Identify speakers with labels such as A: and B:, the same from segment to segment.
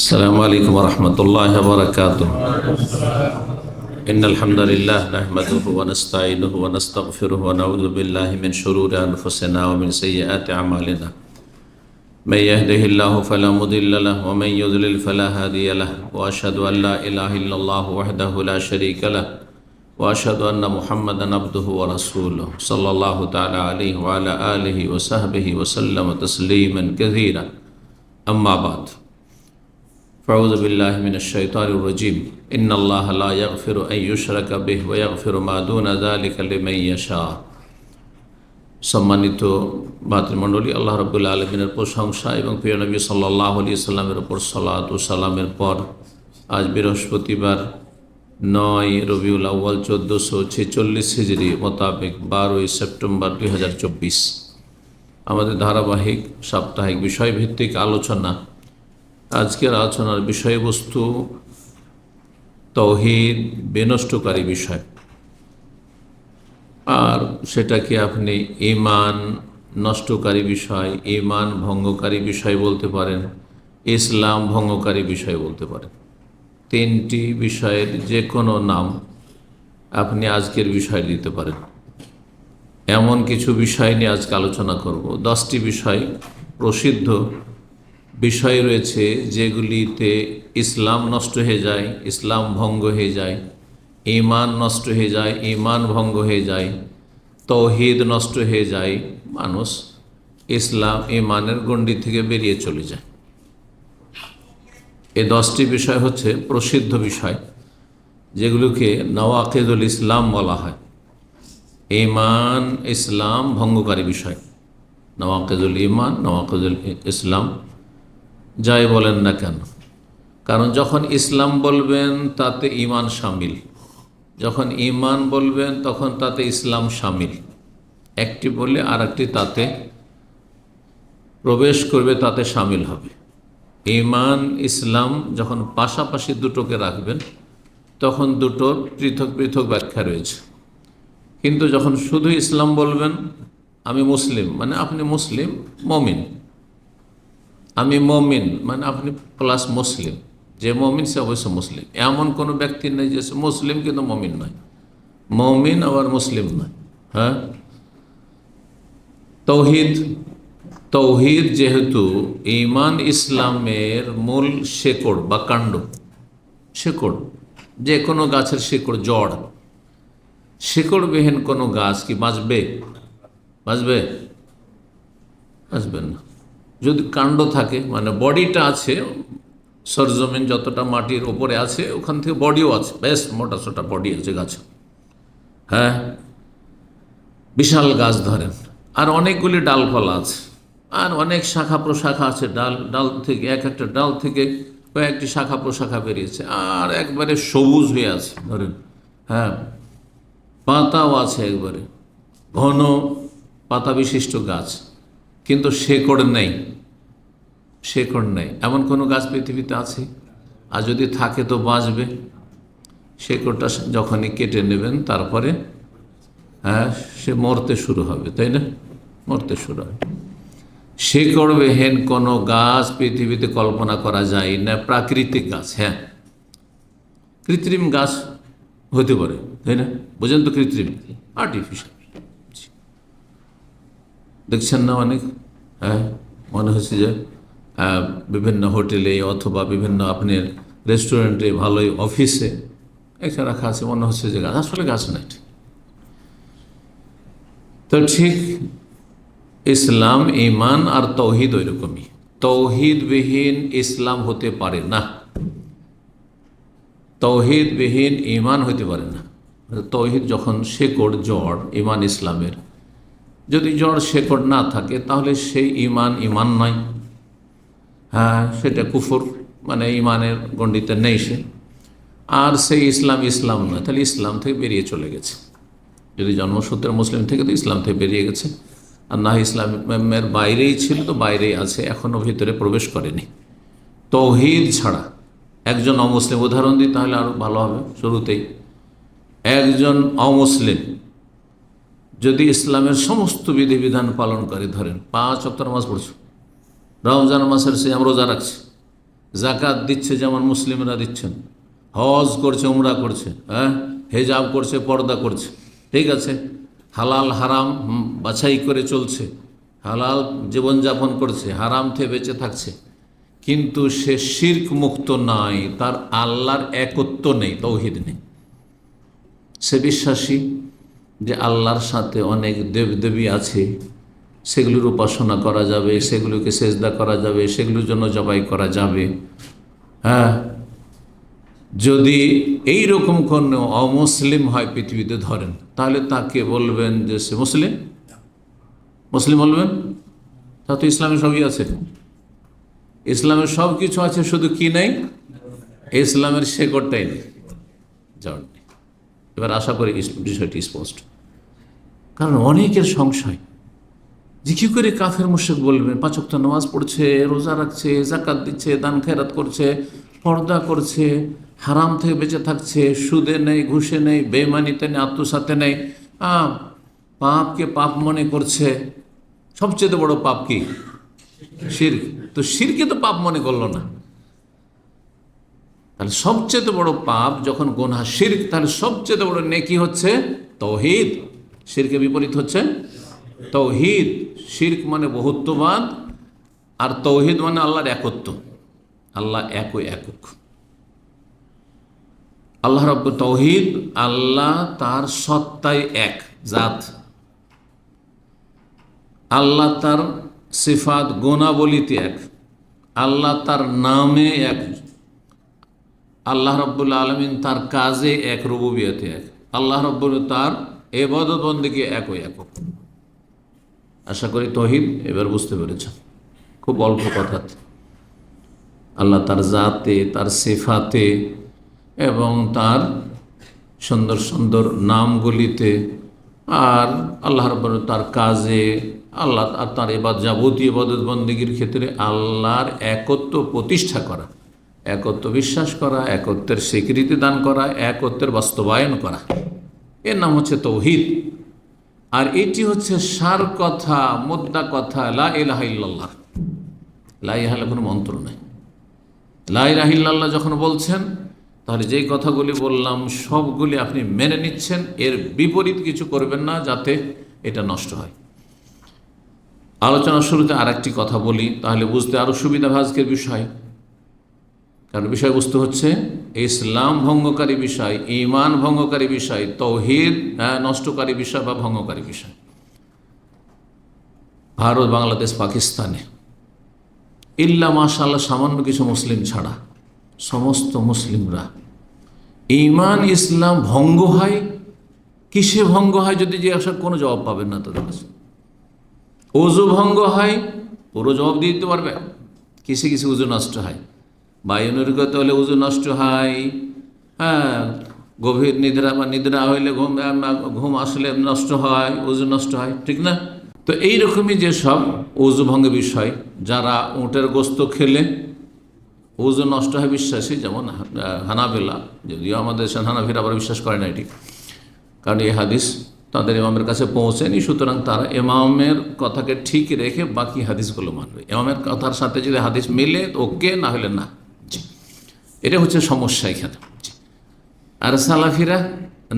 A: السلام عليكم ورحمة الله وبركاته. إن الحمد لله نحمده ونستعينه ونستغفره ونعوذ بالله من شرور أنفسنا ومن سيئات أعمالنا. من يهده الله فلا مضل له ومن يضلل فلا هادي له وأشهد أن لا إله إلا الله وحده لا شريك له وأشهد أن محمدا عبده ورسوله صلى الله تعالى عليه وعلى آله وصحبه وسلم تسليما كثيرا. أما بعد، فأعوذ بالله من الشيطان الرجيم. إن الله لا يغفر أن يشرك به ويغفر ما دون ذلك لمن يشاء. সম্মানিত ভাতৃমণ্ডলী, আল্লাহ রাব্বুল আলামিনের প্রশংসা এবং প্রিয় নবী সাল্লাল্লাহু আলাইহি সাল্লামের উপর সালাত ও সালামের পর আজ বৃহস্পতিবার 9 রবিউল আউয়াল 1446 হিজরি মোতাবেক 12 সেপ্টেম্বর 2024 আমাদের ধারাবাহিক সাপ্তাহিক বিষয়ভিত্তিক আলোচনা। আজকের আলোচনার বিষয়বস্তু তাওহীদ বিনষ্টকারী বিষয়, আর সেটাকে আপনি ঈমান নষ্টকারী বিষয়, ঈমান ভঙ্গকারী বিষয় বলতে পারেন, ইসলাম ভঙ্গকারী বিষয় বলতে পারেন। তিনটি বিষয়ের যে কোনো নাম আপনি আজকের বিষয় দিতে পারেন। এমন কিছু বিষয় নিয়ে আজকে আলোচনা করব। 10টি বিষয় প্রসিদ্ধ বিষয় রয়েছে যেগুলিতে ইসলাম নষ্ট হয়ে যায়, ইসলাম ভঙ্গ হয়ে যায়, ঈমান নষ্ট হয়ে যায়, ঈমান ভঙ্গ হয়ে যায়, তাওহীদ নষ্ট হয়ে যায়, মানুষ ইসলাম ঈমানের গণ্ডি থেকে বেরিয়ে চলে যায়। এই 10টি বিষয় হচ্ছে প্রসিদ্ধ বিষয়, যেগুলোকে নওয়াকিদুল ইসলাম বলা হয়। ঈমান ইসলাম ভঙ্গকারী বিষয়, নওয়াকিদুল ঈমান, নওয়াকিদুল ইসলাম যাই বলেন না কেন। কারণ যখন ইসলাম বলবেন তাতে ঈমান শামিল, যখন ঈমান বলবেন তখন তাতে ইসলাম শামিল। একটি বললে আর একটি তাতে প্রবেশ করবে, তাতে শামিল হবে। ঈমান ইসলাম যখন পাশাপাশি দুটোকে রাখবেন তখন দুটোর পৃথক পৃথক ব্যাখ্যা রয়েছে। কিন্তু যখন শুধু ইসলাম বলবেন, আমি মুসলিম মানে আপনি মুসলিম মমিন, আমি মমিন মানে আপনি প্লাস মুসলিম, যে মমিন সে অবশ্য মুসলিম। এমন কোনো ব্যক্তি নেই যে মুসলিম কিন্তু মমিন নয়, মমিন আবার মুসলিম নয়। হ্যাঁ, তাওহীদ, তাওহীদ যেহেতু ঈমান ইসলামের মূল শেকড় বা কাণ্ড, শেকড় যে কোনো গাছের শেকড়, জড়, শেকড়বিহীন কোনো গাছ কি বাঁচবে? বাঁচবে? বাঁচবে না। যদি কাণ্ড থাকে মানে বডিটা আছে, সরজমিন যতটা মাটির ওপরে আছে ওখান থেকে বডিও আছে, বেশ মোটা সোটা বডি আছে গাছে। হ্যাঁ, বিশাল গাছ ধরেন, আর অনেকগুলি ডালপালা আছে, আর অনেক শাখা প্রশাখা আছে। ডাল থেকে এক একটা ডাল থেকে কয়েকটি শাখা প্রশাখা বেরিয়েছে, আর একবারে সবুজ হয়ে আছে ধরেন। হ্যাঁ, পাতাও আছে, একবারে ঘন পাতা বিশিষ্ট গাছ, কিন্তু শেকড় নেই। শেকড় নেই এমন কোনো গাছ পৃথিবীতে আছে? আর যদি থাকে তো বাঁচবে? শেকড়টা যখনই কেটে নেবেন তারপরে হ্যাঁ সে মরতে শুরু হবে, তাই না? মরতে শুরু হবে। শেকড়বিহীন কোনো গাছ পৃথিবীতে কল্পনা করা যায় না। প্রাকৃতিক গাছ, হ্যাঁ, কৃত্রিম গাছ হতে পারে, তাই না? বুঝেন তো, কৃত্রিম, আর্টিফিশিয়াল। দেখছেন না অনেক, হ্যাঁ, মনে হচ্ছে যে বিভিন্ন হোটেলে অথবা বিভিন্ন আপনার রেস্টুরেন্টে, ভালোই অফিসে একটা রাখা আছে, মনে হচ্ছে যে গাছ, আসলে গাছ নাই। তো ঠিক ইসলাম, ঈমান আর তাওহীদ ওই রকমই। তাওহীদবিহীন ইসলাম হতে পারে না, তাওহীদবিহীন ঈমান হতে পারে না। তাওহীদ যখন শেকড়, জড় ঈমান ইসলামের, যদি জড় শেকড় না থাকে তাহলে সেই ঈমান ঈমান নয়। হ্যাঁ, সেটা কুফর, মানে ঈমানের গণ্ডিতে নেই সে। আর সেই ইসলাম ইসলাম নয়, তাহলে ইসলাম থেকে বেরিয়ে চলে গেছে। যদি জন্মসূত্রে মুসলিম থেকে তো ইসলাম থেকে বেরিয়ে গেছে, আর না ইসলামের বাইরেই ছিল তো বাইরেই আছে, এখনও ভিতরে প্রবেশ করেনি। তাওহীদ ছাড়া একজন অমুসলিম, উদাহরণ দিই তাহলে আরও ভালো হবে। শুরুতেই একজন অমুসলিম যদি ইসলামের সমস্ত বিধিবিধান পালন করে, ধরেন 5 ওয়াক্ত নামাজ পড়ছে, রমজান মাসের সিয়াম রোজা রাখছে, জাকাত দিচ্ছে যেমন মুসলিমরা দিচ্ছেন, হজ করছে, উমরা করছে, হ্যাঁ, হেজাব করছে, পর্দা করছে, ঠিক আছে, হালাল হারাম বাছাই করে চলছে, হালাল জীবনযাপন করছে, হারাম থেকে বেঁচে থাকছে, কিন্তু সে শিরক মুক্ত নাই, তার আল্লাহর একত্ব নেই, তৌহিদ নেই। সে বিশ্বাসী যে আল্লাহর সাথে অনেক দেবদেবী আছে, সেগুলির উপাসনা করা যাবে, সেগুলোকে সেজদা করা যাবে, সেগুলোর জন্য জবাই করা যাবে। হ্যাঁ, যদি এই রকম কোনো অমুসলিম হয় পৃথিবীতে ধরেন, তাহলে তাকে বলবেন যে সে মুসলিম? মুসলিম বলবেন? তা তো ইসলামে সবই আছে, ইসলামের সব কিছু আছে, শুধু কি নেই? ইসলামের শেকড়টাই নেই, জড় নেই। এবার আশা করি বিষয়টি স্পষ্ট। কারণ অনেকের সংশয় যে কী করে কাফের মুশরিক বলবেন, 5 ওয়াক্ত নামাজ পড়ছে, রোজা রাখছে, জাকাত দিচ্ছে, দান খেরাত করছে, পর্দা করছে, হারাম থেকে বেঁচে থাকছে, সুদে নেই, ঘুষে নেই, বেঈমানিতে নেই, আত্মসাতে নেই, পাপকে পাপ মনে করছে। সবচেয়ে বড় পাপ কি? শিরক। তো শিরকে তো পাপ মনে করলো না, তাহলে সবচেয়ে বড় পাপ যখন গুনাহ শিরক, তাহলে সবচেয়ে বড় নেকি হচ্ছে তৌহিদ। শিরকের বিপরীত হচ্ছে তৌহিদ। শিরক মানে বহুত্ববাদ, আর তৌহিদ মানে আল্লাহর একত্ব, আল্লাহ একই একক। আল্লাহ রব্বুল তৌহিদ, আল্লাহ তার সত্তায় এক জাত, আল্লাহ তার সিফাত গুণাবলীতে এক, আল্লাহ তার নামে এক, আল্লাহ রব্বুল আলমিন তার কাজে এক, রুবুবিয়তে এক, আল্লাহ রব্বুল তার ইবাদত বন্দেগী একই একক। আশা করি তৌহিদ এবার বুঝতে পেরেছেন, খুব অল্প কথাতে। আল্লাহ তার জাতে, তার সিফাতে এবং তার সুন্দর সুন্দর নামগুলিতে, আর আল্লাহ রাব্বুল তার কাজে, আল্লাহ আর তার যাবতীয় ইবাদত বন্দেগীর ক্ষেত্রে আল্লাহর একত্ব প্রতিষ্ঠা করা, একত্ব বিশ্বাস করা, একত্বের স্বীকৃতি দান করা, একত্বের বাস্তবায়ন করা, এর নাম হচ্ছে তৌহিদ। আর এটি হচ্ছে সার কথা, মুদ্রা কথা, লা ইলাহা ইল্লাল্লাহ। লা ইলাহা কোনো মন্ত্র নাই। লা ইলাহা ইল্লাল্লাহ যখন বলছেন, তাহলে যেই কথাগুলি বললাম সবগুলি আপনি মেনে নিচ্ছেন, এর বিপরীত কিছু করবেন না যাতে এটা নষ্ট হয়। আলোচনার শুরুতে আর একটি কথা বলি, তাহলে বুঝতে আরও সুবিধা হবে আজকের বিষয়। কারণ বিষয়বস্তু হচ্ছে ইসলাম ভঙ্গকারী বিষয়, ঈমান ভঙ্গকারী বিষয়, তৌহিদ নষ্টকারী বিষয় বা ভঙ্গকারী বিষয়। ভারত, বাংলাদেশ, পাকিস্তানে ইল্লা মাশাআল্লাহ সামান্য কিছু মুসলিম ছাড়া সমস্ত মুসলিমরা ঈমান ইসলাম ভঙ্গ হয়। কিসে ভঙ্গ হয় যদি জিজ্ঞাসা, কোনো জবাব পাবেন না তাদের কাছে। ওযু ভঙ্গ হয়, পুরো জবাব দিয়ে দিতে পারবে। কিসে কিসে ওযু নষ্ট হয়? বায়ুনির্গত হলে ওযু নষ্ট হয়, হ্যাঁ, গভীর নিদ্রা বা নিদ্রা হইলে ঘুম আসলে নষ্ট হয়, ওযু নষ্ট হয়, ঠিক না? তো এইরকমই যেসব ওযু ভঙ্গের বিষয়, যারা উটের গোস্ত খেলে ওযু নষ্ট হয় বিশ্বাসী, যেমন হানাবেলা, যদিও আমাদের দেশের হানাফিরা আবার বিশ্বাস করে না এটি, কারণ এই হাদিস তাদের ইমামের কাছে পৌঁছেনি, সুতরাং তারা ইমামের কথাকে ঠিক রেখে বাকি হাদিসগুলো মানবে। ইমামের কথার সাথে যদি হাদিস মিলে ওকে, না হলে না। এটা হচ্ছে সমস্যা এখানে। আর সালাফিরা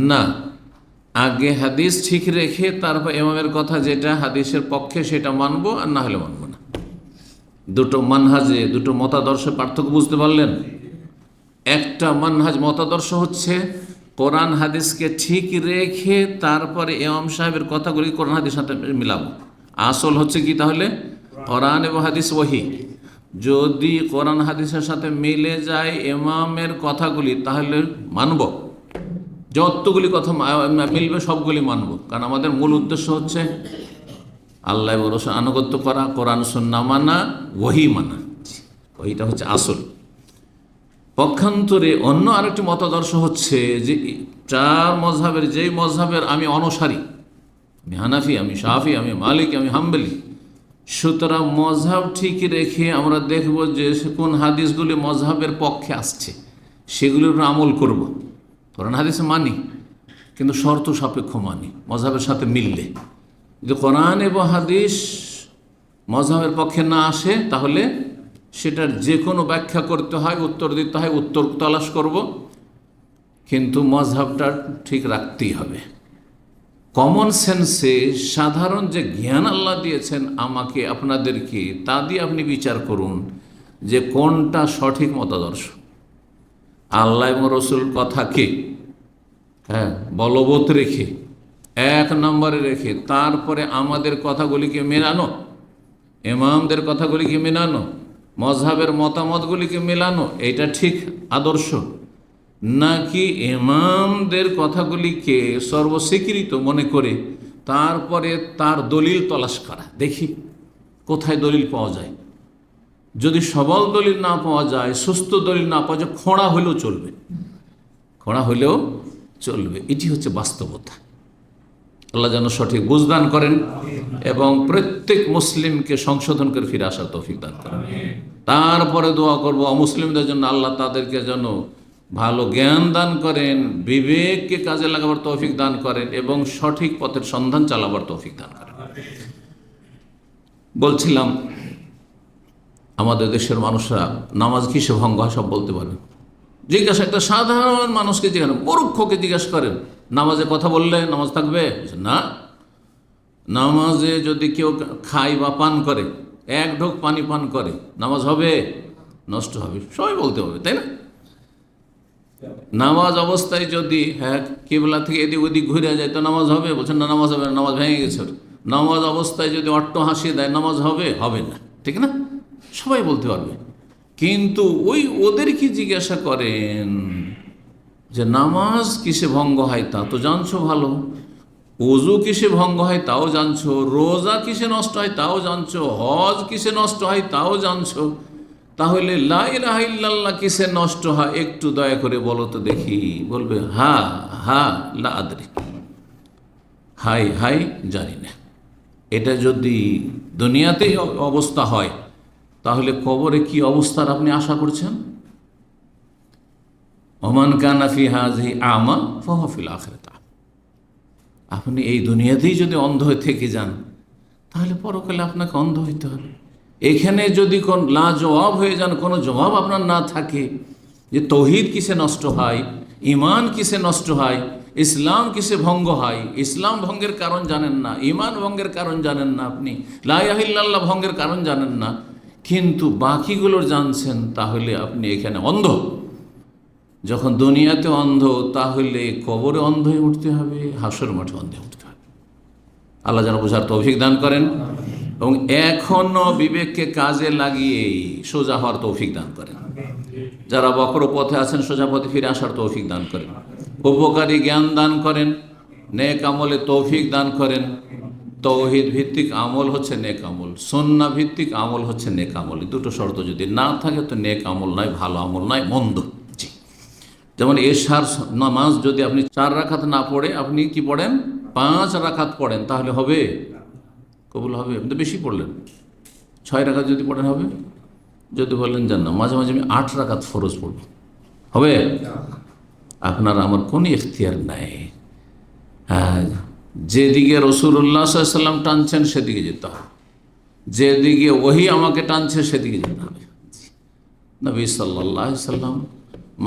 A: না, আগে হাদিস ঠিক রেখে তারপর ইমামের কথা যেটা হাদিসের পক্ষে সেটা মানবো, আর না হলে মানবো না। দুটো মানহাজে, দুটো মতাদর্শের পার্থক্য বুঝতে পারলেন? একটা মানহাজ মতাদর্শ হচ্ছে কোরআন হাদিসকে ঠিক রেখে তারপরে ইমাম সাহেবের কথাগুলি কোরআন হাদিসের সাথে মিলাবো। আসল হচ্ছে কি তাহলে? কোরআন এবং হাদিস ওহী। যদি কোরআন হাদিসের সাথে মিলে যায় ইমামের কথাগুলি, তাহলে মানব। যতগুলি কথা মিলবে সবগুলি মানব, কারণ আমাদের মূল উদ্দেশ্য হচ্ছে আল্লাহ ও রাসূল আনুগত্য করা, কোরআন সুন্নাহ মানা, ওহী মানা। ওইটা হচ্ছে আসল। পক্ষান্তরে অন্য আরেকটি মতাদর্শ হচ্ছে যে চার মজহাবের, যেই মজহাবের আমি অনুসারী, আমি হানাফি, আমি শাফি, আমি মালিক, আমি হাম্বলি, সুতরাং মজহাব ঠিক রেখে আমরা দেখব যে কোন হাদিসগুলি মজহাবের পক্ষে আসছে সেগুলির আমল করব। কোরআন হাদিসে মানি, কিন্তু শর্ত সাপেক্ষ মানি, মজহাবের সাথে মিললে। যদি কোরআন এবং হাদিস মজহাবের পক্ষে না আসে, তাহলে সেটার যে কোনো ব্যাখ্যা করতে হয়, উত্তর দিতে হয়, উত্তর তালাশ করব, কিন্তু মজহাবটা ঠিক রাখতেই হবে। কমন সেন্সে সাধারণ যে জ্ঞান আল্লাহ দিয়েছেন আমাকে আপনাদেরকে, তা দিয়ে আপনি বিচার করুন যে কোনটা সঠিক মতাদর্শ। আল্লাহ এবং রসুল কথাকে বলবৎ রেখে, এক নম্বরে রেখে, তারপরে আমাদের কথাগুলিকে মেলানো, ইমামদের কথাগুলিকে মেলানো, মজহাবের মতামতগুলিকে মেলানো, এটা ঠিক আদর্শ? নাকি ইমামদের কথাগুলিকে সর্বস্বীকৃত মনে করে তারপরে তার দলিল তলাশ করা, দেখি কোথায় দলিল পাওয়া যায়। যদি সবল দলিল না পাওয়া যায়, সুস্থ দলিল না পাওয়া যায়, খোঁড়া হলেও চলবে, খোঁড়া হলেও চলবে। এটি হচ্ছে বাস্তবতা। আল্লাহ যেন সঠিক বুঝদান করেন এবং প্রত্যেক মুসলিমকে সংশোধন করে ফিরে আসার তৌফিক দান করেন। তারপরে দোয়া করব অমুসলিমদের জন্য, আল্লাহ তাদেরকে যেন ভালো জ্ঞান দান করেন, বিবেককে কাজে লাগাবার তৌফিক দান করেন এবং সঠিক পথের সন্ধান চালাবার তৌফিক দান করেন। বলছিলাম আমাদের দেশের মানুষরা নামাজ কিসে ভঙ্গ হয় সব বলতে পারেন। জিজ্ঞাসা, একটা সাধারণ মানুষকে জিজ্ঞাসা, মূর্খকে জিজ্ঞাসা করেন নামাজে কথা বললে নামাজ থাকবে না। নামাজে যদি কেউ খায় বা পান করে, এক ঢোক পানি পান করে, নামাজ হবে? নষ্ট হবে। সবাই বলতে হবে, তাই না? নামাজ অবস্থায় যদি কিবলা থেকে এদিক ওদিক ঘুরে যায় তো নামাজ হবে? বলছেন না, নামাজ হবে না, নামাজ ভেঙে গেছে। নামাজ অবস্থায় যদি অট্ট হাসি দেয় নামাজ হবে? হবে না, ঠিক না? সবাই বলতে পারবে। কিন্তু ওদের কি জিজ্ঞাসা করেন যে নামাজ কিসে ভঙ্গ হয় তা তো জানছো ভালো, ওযু কিসে ভঙ্গ হয় তাও জানছো, রোজা কিসে নষ্ট হয় তাও জানছো, হজ কিসে নষ্ট হয় তাও জানছো, তাহলে লা ইলাহা ইল্লাল্লাহ কিসে নষ্ট হয় একটু দয়া করে বলো তো দেখি। বলবে হা লা আদরি, হাই জানি না। এটা যদি দুনিয়াতেই অবস্থা হয়, তাহলে কবরে কি অবস্থার আপনি আশা করছেন? ওমান কানা ফি হাযিহি আমা ফাহুয়া ফিল আখিরাতি। আপনি এই দুনিয়াতেই যদি অন্ধ হয়ে থেকে যান, তাহলে পরকালে আপনাকে অন্ধ হইতে হবে। এখানে যদি কোন লাজবাব হয়ে যান, কোনো জবাব আপনার না থাকে যে তৌহিদ কিসে নষ্ট হয়, ঈমান কিসে নষ্ট হয়, ইসলাম কিসে ভঙ্গ হয়, ইসলাম ভঙ্গের কারণ জানেন না, ঈমান ভঙ্গের কারণ জানেন না, আপনি লা ইলাহা ইল্লাল্লাহ ভঙ্গের কারণ জানেন না, কিন্তু বাকিগুলোর জানছেন, তাহলে আপনি এখানে অন্ধ। যখন দুনিয়াতে অন্ধ, তাহলে কবরে অন্ধ হয়ে উঠতে হবে, হাসর মাঠে অন্ধ হয়ে উঠতে হবে। আল্লাহ যেন বোঝার তৌফিক দান করেন এবং এখনো বিবেককে কাজে লাগিয়ে সোজা হওয়ার তৌফিক দান করেন। যারা বক্র পথে আছেন সোজা পথে ফিরে আসার তৌফিক দান করেন, উপকারী জ্ঞান দান করেন, নেক আমলে তৌফিক দান করেন। তৌহিদ ভিত্তিক আমল হচ্ছে নেক আমল, সুন্নাহ ভিত্তিক আমল হচ্ছে নেক আমল। দুটো শর্ত যদি না থাকে তো নেক আমল নয়, ভালো আমল নয়, মন্দ। যেমন এশার নামাজ যদি আপনি 4 রাকাত না পড়ে আপনি কি পড়েন, 5 রাকাত পড়েন, তাহলে হবে? কবুল হবে? আপনি তো বেশি পড়লেন। 6 রাকাত যদি পড়েন হবে? যদি বলেন যান না, মাঝে মাঝে আমি 8 রাকাত ফরজ পড়ব, হবে? আপনার আমার কোন ইখতিয়ার নাই। যেদিকে রাসূলুল্লাহ সাল্লাল্লাহু আলাইহি ওয়াসাল্লাম টানছেন সেদিকে যেতে হবে, যেদিকে ওহী আমাকে টানছে সেদিকে যেতে হবে। নবী সাল্লাল্লাহু আলাইহি ওয়াসাল্লাম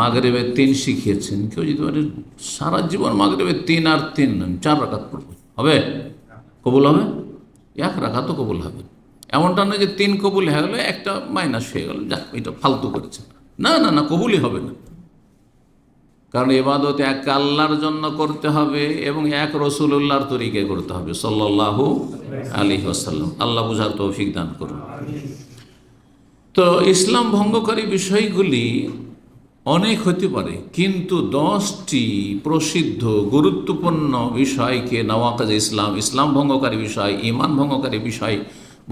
A: মাগরিবে 3 শিখিয়েছেন। কেউ যদি বলে সারা জীবন মাগরিবে 3 আর 3 4 রাকাত পড়ব, হবে? কবুল হবে? 1 রাকাতও কবুল হবে। এমনটা নয় যে 3 কবুল হয়ে গেলো, একটা মাইনাস হয়ে গেল, যাক এটা ফালতু করেছেন। না, কবুলই হবে না। কারণ ইবাদত এক আল্লাহর জন্য করতে হবে এবং এক রাসূলুল্লাহর তরিকায় করতে হবে সাল্লাল্লাহু আলাইহি ওয়াসাল্লাম। আল্লাহ বুঝার তৌফিক দান করুন। তো ইসলাম ভঙ্গকারী বিষয়গুলি অনেক হতে পারে, কিন্তু 10টি প্রসিদ্ধ গুরুত্বপূর্ণ বিষয়কে নওয়াকিজ ইসলাম ভঙ্গকারী বিষয়, ঈমান ভঙ্গকারী বিষয়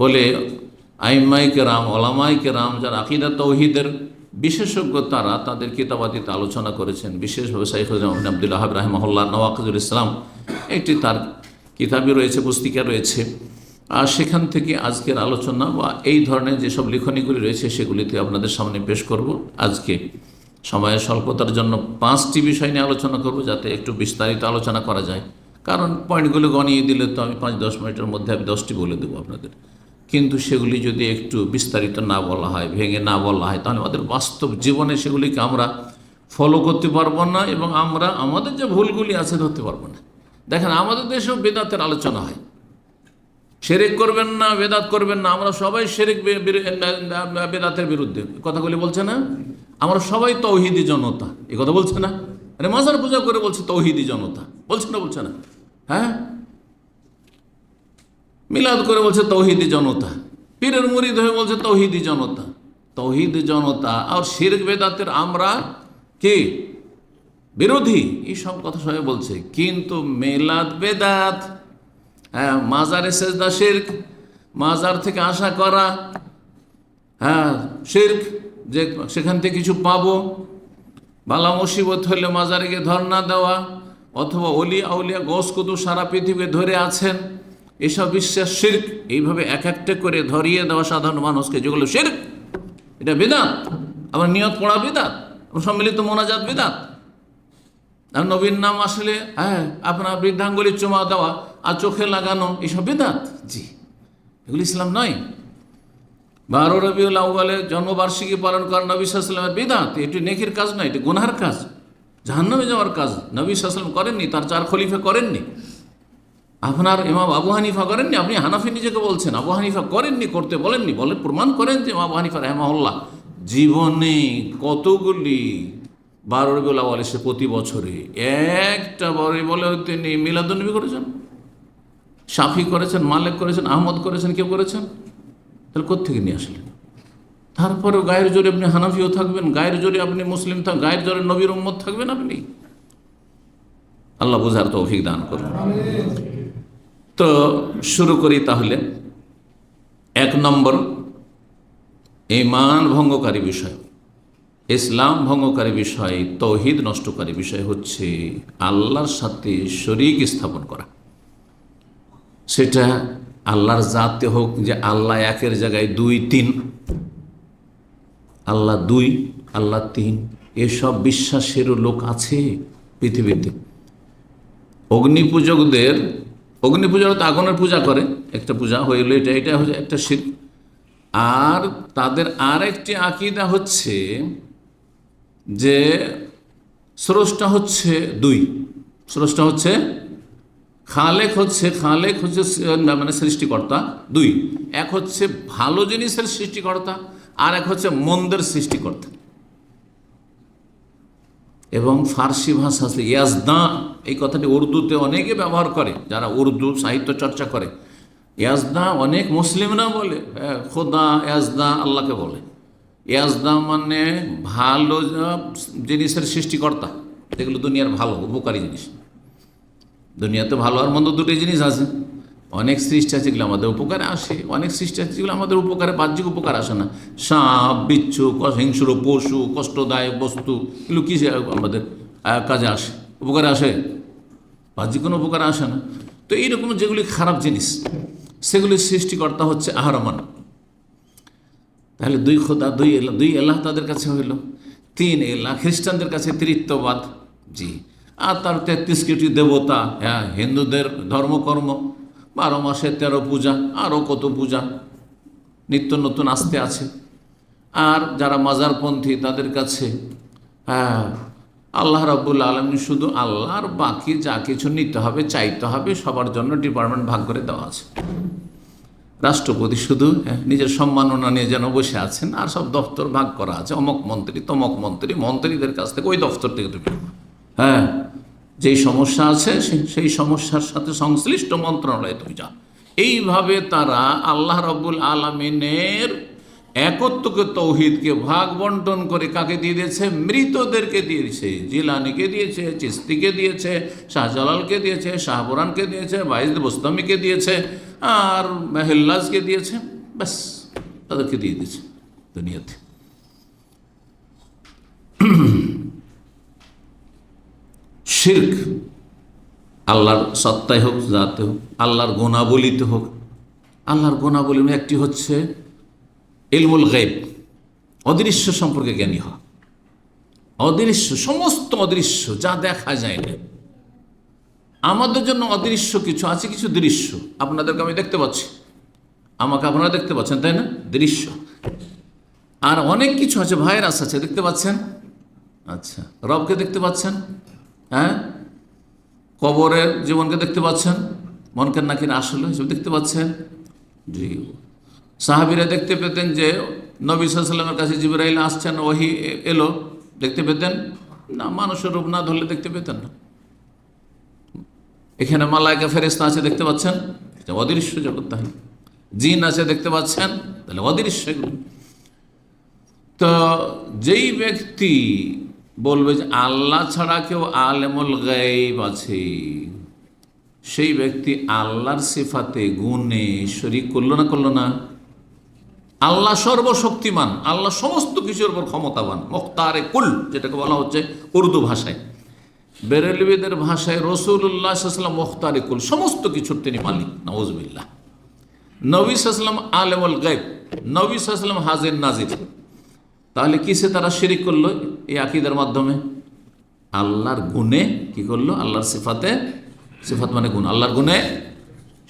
A: বলে আইম্মায়ে কেরাম, ওলামায়ে কেরাম, যারা আকীদা তাওহীদের বিশেষজ্ঞ, তারা তাদের কিতাবাদিতে আলোচনা করেছেন। বিশেষভাবে শাইখুল ইসলাম ইবনে আব্দুল ওয়াহাব রাহিমাহুল্লাহ নওয়াকিজুল ইসলাম একটি তার কিতাবই রয়েছে, পুস্তিকা রয়েছে। আর সেখান থেকে আজকের আলোচনা বা এই ধরনের যেসব লিখনীগুলি রয়েছে সেগুলিতে আপনাদের সামনে পেশ করব। আজকে সময়ের স্বল্পতার জন্য 5টি বিষয় নিয়ে আলোচনা করব, যাতে একটু বিস্তারিত আলোচনা করা যায়। কারণ পয়েন্টগুলো গণিয়ে দিলে তো আমি 5-10 মিনিটের মধ্যে আমি 10টি বলে দেবো আপনাদের, কিন্তু সেগুলি যদি একটু বিস্তারিত না বলা হয়, ভেঙে না বলা হয়, তাহলে আমাদের বাস্তব জীবনে সেগুলিকে আমরা ফলো করতে পারবো না এবং আমরা আমাদের যে ভুলগুলি আছে ধরতে পারবো না। দেখেন, আমাদের দেশেও বেদাতের আলোচনা হয়, শিরক করবেন না, বেদাত করবেন না। আমরা সবাই শিরক বেদাতের বিরুদ্ধে কথাগুলি বলছে না। আমরা সবাই তৌহিদি জনতা, এই কথা বলছে না। আরে মাজার পূজা করে বলছে তৌহিদি জনতা, বলছে না? বলছে না? হ্যাঁ, মিলাদ করে বলছে তৌহিদি জনতা, পীরের মুরিদ হয়ে বলছে তৌহিদি জনতা। তৌহিদি জনতা আর শিরক বেদাতের আমরা কি বিরোধী, এই সব কথা সবাই বলছে। কিন্তু মিলাদ বেদাত, হ্যাঁ, মাজারে সেজদা শিরক, মাজার থেকে আশা করা, হ্যাঁ শিরক, যে সেখান থেকে কিছু পাবো, বালা মুসিবত হলে মাজারে গিয়ে ধর্ণা দেওয়া, অথবা অলিয়া আউলিয়া গোস কুতুব সারা পৃথিবী ধরে আছেন, এসব বিশ্বাস শিরক। এইভাবে এক একটা করে ধরিয়ে দেওয়া সাধারণ মানুষকে, যেগুলো শিরক, এটা বিদআত। আবার নিয়ত পড়া বিদআত, সম্মিলিত মোনাজাত বিদআত। আর নবীর নাম আসলে, হ্যাঁ, আপনার বৃদ্ধাঙ্গুলির চুমা দেওয়া আর চোখে লাগানো, এসব বিদআত। জি, এগুলি ইসলাম নয়। 12 রবিউল আউয়ালে জন্মবার্ষিকী পালন করা নবী সাল্লাল্লাহু আলাইহি ওয়াসাল্লামের বিদআত। এটি নেকির কাজ নয়, এটি গুনাহের কাজ, জাহান্নামে যাওয়ার কাজ। নবী সাল্লাল্লাহু আলাইহি ওয়াসাল্লাম করেননি, তার 4 খলিফা করেননি, আপনার ইমাম আবু হানিফা করেননি। আপনি হানাফি নিজেকে বলছেন, আবু হানিফা করেননি, করতে বলেননি, বলে প্রমাণ করেন যে আবু হানিফা রাহিমাহুল্লাহ জীবনে কতগুলি 12 রবিউল আউয়াল এসে প্রতি বছরে একটা বড় বলে তিনি মিলাদুন্নবী করেছেন, শাফি করেছেন, মালিক করেছেন, আহমদ করেছেন, কেউ করেছেন? তাহলে কোত্থেকে নিয়ে আসলেন? তারপরেও গায়ের জোরে আপনি হানাফিও থাকবেন, গায়ের জোরে আপনি মুসলিম থাকবেন, গায়ের জোরে নবীর উম্মত থাকবেন আপনি। আল্লাহ বুঝার তৌফিক দান করুন। তো শুরু করি তাহলে। 1 নম্বর ঈমান ভঙ্গকারী বিষয়, ইসলাম ভঙ্গকারী বিষয়, তৌহিদ নষ্টকারী বিষয় হচ্ছে আল্লাহর সাথে শরীক স্থাপন করা। সেটা আল্লাহর জাতে হোক, যে আল্লাহ একের জায়গায় 2, 3, আল্লাহ 2, আল্লাহ 3, এসব বিশ্বাসেরও লোক আছে পৃথিবীতে। অগ্নিপূজকদের, অগ্নিপূজক তো আগুনের পূজা করে, একটা পূজা হইল, এটা হচ্ছে একটা শিরক। আর তাদের আরেকটি আকীদা হচ্ছে যে স্রষ্টা হচ্ছে 2, স্রষ্টা হচ্ছে খালেক হচ্ছে মানে সৃষ্টিকর্তা 2। এক হচ্ছে ভালো জিনিসের সৃষ্টিকর্তা, আর এক হচ্ছে মন্দের সৃষ্টিকর্তা। এবং ফার্সি ভাষা আছে ইয়াজদা, এই কথাটি উর্দুতে অনেকে ব্যবহার করে, যারা উর্দু সাহিত্য চর্চা করে। ইয়াজদা অনেক মুসলিমরা বলে, খোদা ইয়াজদা, আল্লাহকে বলে। ইয়াজদা মানে ভালো জিনিসের সৃষ্টিকর্তা, যেগুলো দুনিয়ার ভালো উপকারী জিনিস। দুনিয়াতে ভালো আর মন্দ দুটি জিনিস আছে। অনেক সৃষ্টি আছে যেগুলো আমাদের উপকারে আসে, অনেক সৃষ্টি আছে যেগুলো আমাদের উপকারে, বাহ্যিক উপকার আসে না। সাপ, বিচ্ছু, হিংস্র পশু, কষ্টদায়ক বস্তু, এগুলো কি আমাদের কাজে আসে, উপকারে আসে? বাহ্যিক কোনো উপকারে আসে না। তো এইরকম যেগুলি খারাপ জিনিস, সেগুলি সৃষ্টিকর্তা হচ্ছে আহরমান। তাহলে 2 খোদা, 2 এলাহ তাদের কাছে হইল। 3 এলাহ খ্রিস্টানদের কাছে তৃতীয়বাদ। জি। আর তার 33 কোটি দেবতা। হ্যাঁ, হিন্দুদের ধর্মকর্ম, 12 মাসে 13 পূজা, আরও কত পূজা, নিত্য নতুন আসতে আছে। আর যারা মাজারপন্থী, তাদের কাছে হ্যাঁ আল্লাহ রাব্বুল আলামিন শুধু আল্লাহ, আর বাকি যা কিছু নিতে হবে, চাইতে হবে, সবার জন্য ডিপার্টমেন্ট ভাগ করে দেওয়া আছে। রাষ্ট্রপতি শুধু নিজের সম্মাননা নিয়ে যেন বসে আছেন, আর সব দপ্তর ভাগ করা আছে, অমক মন্ত্রী, তমক মন্ত্রী, মন্ত্রীদের কাছ থেকে ওই দপ্তর থেকে তুমি, হ্যাঁ, যেই সমস্যা আছে সেই সমস্যার সাথে সংশ্লিষ্ট মন্ত্রণালয়ে তুমি যাও। এইভাবে তারা আল্লাহ রাব্বুল আলামিনের একত্বকে, তৌহিদকে ভাগ বন্টন করে কাকে দিয়ে দিয়েছে? মৃতদেরকে দিয়েছে। জিলানিকে দিয়েছে, চিস্তিকে দিয়েছে, শাহজালালকে দিয়েছে, শাহপুরানকে দিয়েছে, বাইজিদ বোস্তামিকে দিয়েছে, আর মেহেল্লাজকে দিয়েছে। ব্যাস, তাদেরকে দিয়ে দিয়েছে দুনিয়াতে। শিরক আল্লাহর সত্তায় হোক, জাতে হোক, আল্লাহর গুণাবলিতে হোক। আল্লাহর গুণাবলির একটি হচ্ছে ইলমুল গায়ব, অদৃশ্য সম্পর্কে জ্ঞানী হওয়া। অদৃশ্য, সমস্ত অদৃশ্য, যা দেখা যায় না। আমাদের জন্য অদৃশ্য কিছু আছে, কিছু দৃশ্য। আপনাদেরকে আমি দেখতে পাচ্ছি, আমাকে আপনারা দেখতে পাচ্ছেন, তাই না? দৃশ্য। আর অনেক কিছু আছে, ভাইরাস আছে, দেখতে পাচ্ছেন? আচ্ছা, রবকে দেখতে পাচ্ছেন? হ্যাঁ, কবরের জীবনকে দেখতে পাচ্ছেন? মনকের নাকির আসলে হিসেবে দেখতে পাচ্ছেন? জি। সাহাবীরা দেখতে পেতেন যে নবী সাল্লাল্লাহু আলাইহি ওয়াসাল্লামের কাছে জিবরাইল আসছেন, ওহী এলো, দেখতে পেতেন না? মানুষের রূপ না ধরলে দেখতে পেতেন না। এখানে মালায়েকা ফেরেশতা আছে, দেখতে পাচ্ছেন? এটা অদৃশ্য জগৎ। তাহলে জিন আছে, দেখতে পাচ্ছেন? তাহলে অদৃশ্য এগুলো। তো যেই ব্যক্তি বলবে যে আল্লাহ ছাড়া কেউ আলেমুল গায়ব আছে, সেই ব্যক্তি আল্লাহর সিফাতে গুণে শরীক করলো না? করলো না? আল্লাহ সর্বশক্তিমান, আল্লাহ সমস্ত কিছুর উপর ক্ষমতাবান, মুখতারে কুল যেটাকে বলা হচ্ছে উর্দু ভাষায়। বেরেলভিদের ভাষায় রাসূলুল্লাহ সাল্লাল্লাহু আলাইহি ওয়াসাল্লাম মুখতারে কুল, সমস্ত কিছুর তিনি মালিক। নাউযুবিল্লাহ। নবী সাল্লাল্লাহু আলাইহি ওয়াসাল্লাম আলেমুল গায়ব, নবী সাল্লাল্লাহু আলাইহি ওয়াসাল্লাম হাজির নাজির। তাহলে কিসে তারা শিরিক করলো? এই আকীদার মাধ্যমে আল্লাহর গুণে কি করলো? আল্লাহর সিফাতে, সিফাত মানে গুণ, আল্লাহর গুণে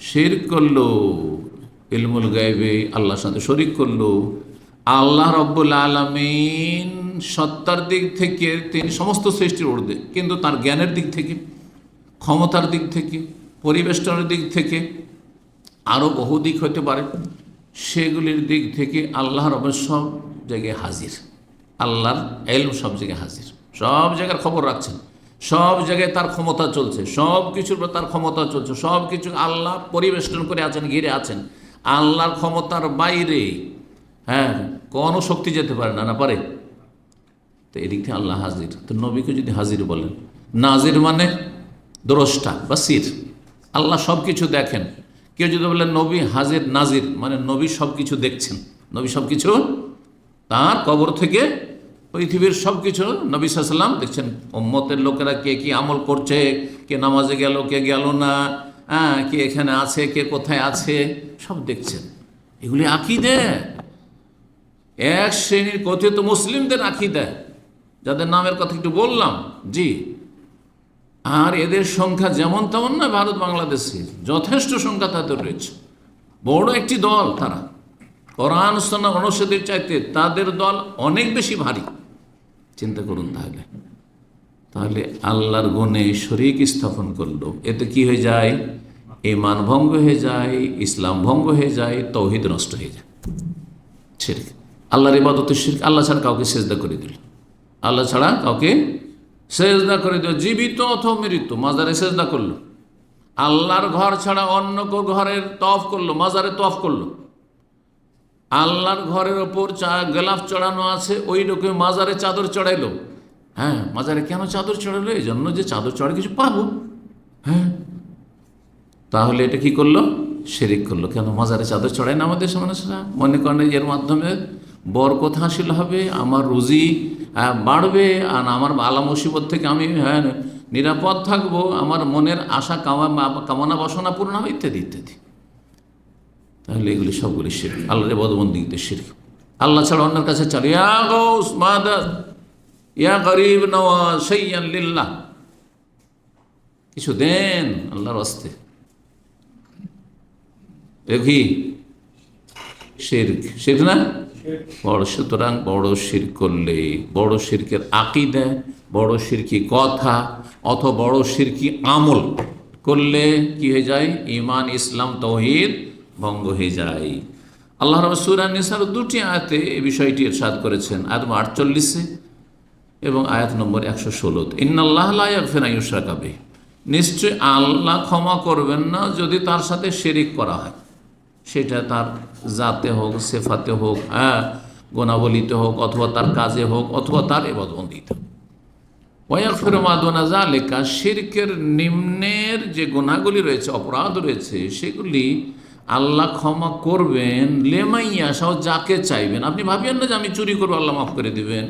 A: শিরক করলো। ইলমুল গায়বে আল্লাহর সাথে শরিক করলো। আল্লাহ রব্বুল আলামিন সত্তার দিক থেকে তিনি সমস্ত সৃষ্টির ঊর্ধ্বে, কিন্তু তার জ্ঞানের দিক থেকে, ক্ষমতার দিক থেকে, পরিবেষ্টনের দিক থেকে, আরও বহু দিক হতে পারে, সেগুলির দিক থেকে আল্লাহ রবের সব জায়গায় হাজির। আল্লাহর ইলম সব জায়গায় হাজির, সব জায়গার খবর রাখছেন, সব জায়গায় তার ক্ষমতা চলছে, সব কিছুর উপর তার ক্ষমতা চলছে, সব কিছু আল্লাহ পরিবেষ্টন করে আছেন, ঘিরে আছেন। আল্লাহর ক্ষমতার বাইরে হ্যাঁ কোনো শক্তি যেতে পারে না, না পারে? তো এদিক থেকে আল্লাহ হাজির। তো নবীকে যদি হাজির বলেন, নাজির মানে দ্রষ্টা বা সির, আল্লাহ সব কিছু দেখেন। কেউ যদি বলেন নবী হাজির নাজির, মানে নবী সব কিছু দেখছেন, নবী সব কিছু তার কবর থেকে পৃথিবীর সব কিছু নবী সাল্লাল্লাহু আলাইহি ওয়াসাল্লাম দেখছেন। উম্মতের লোকেরা কে কি আমল করছে, কে নামাজে গেল, কে গেল না, হ্যাঁ, কে এখানে আছে, কে কোথায় আছে, সব দেখছেন। এগুলি আকীদা, এক শ্রেণীর কথিত মুসলিমদের আকীদা, যাদের নামের কথা একটু বললাম। জি। আর এদের সংখ্যা যেমন তেমন না, ভারত বাংলাদেশের যথেষ্ট সংখ্যা তাদের রয়েছে। বড় একটি দল তারা, কোরআন সুন্নাহ অনুসারীদের চাইতে তাদের দল অনেক বেশি ভারী। চিন্তা করুন তাহলে। তাহলে আল্লাহর গুণে শরীক স্থাপন করলো, এতে কি হয়ে যায়? ঈমান ভঙ্গ হয়ে যায়, ইসলাম ভঙ্গ হয়ে যায়, তাওহীদ নষ্ট হয়ে যায়। শিরক, আল্লাহর ইবাদতের শিরক। আল্লাহ ছাড়া কাউকে সেজদা করে দিল, আল্লাহ ছাড়া কাউকে সেজদা করে দিল, জীবিত অথবা মৃত, মাজারে সেজদা করলো। আল্লাহর ঘর ছাড়া অন্য কেউ ঘরের তওয়াফ করলো, মাজারে তওয়াফ করলো। আল্লাহর ঘরের ওপর গোলাপ চড়ানো আছে, ওই লোকে মাজারে চাদর চড়াইলো। হ্যাঁ, মাজারে কেন চাদর চড়াইলো? এই জন্য যে চাদর চড়ে কিছু পাবো। হ্যাঁ, তাহলে এটা কি করলো? শিরিক করলো। কেন মাজারে চাদর চড়ায় না আমাদের মানুষরা? মনে করেন এর মাধ্যমে বরকত হাসিল হবে, আমার রুজি বাড়বে, আর আমার বালা মুসিবত থেকে আমি নিরাপদ থাকবো, আমার মনের আশা কামনা বাসনা পূর্ণ হবে, ইত্যাদি ইত্যাদি। তাহলে এগুলি সবগুলি শিরক, আল্লাহর ইবাদতবন্দেগীতে শিরক। আল্লাহ ছাড়া অন্যের কাছে চাল, ইয়া গাউস মাদাদ, ইয়া গরিব নওয়াজ, শাইয়ান লিল্লাহ, কিছু দেন আল্লাহর ওয়াস্তে, দেখি শিরক। শিরক না? বড়। সুতরাং বড় শিরক করলে, বড় শিরকের আকীদা, বড় শিরকি কথা অথবা বড় শিরকি আমল করলে কি হয়ে যায়? ঈমান, ইসলাম, তাওহীদ ভঙ্গ হয়ে যায়। আল্লাহ রাব্বুল সূরা নিসার দুটি আয়াতে এই বিষয়টি ইরশাদ করেছেন, আয়াত 48 এবং আয়াত নম্বর 116। ইন্নাল্লাহা লা ইয়াগফিরু আন ইউশরাকা বিহি, নিশ্চয় আল্লাহ ক্ষমা করবেন না যদি তার সাথে শিরিক করা হয়, সেটা তার জাতে হোক, সেফাতে হোক, গুণাবলিতে হোক, অথবা তার কাজে হোক, অথবা তার ইবাদতবন্দেগীতে। ওয়া ইয়াগফিরু মা দুনা যালিকা, শিরকের নিম্নের যে গুনাহগুলি রয়েছে, অপরাধ রয়েছে, সেগুলি আল্লাহ ক্ষমা করবেন লিমান ইয়াশা, যাকে চাইবেন। আপনি ভাবিয়েন না যে আমি চুরি করবো আল্লাহ মাফ করে দেবেন,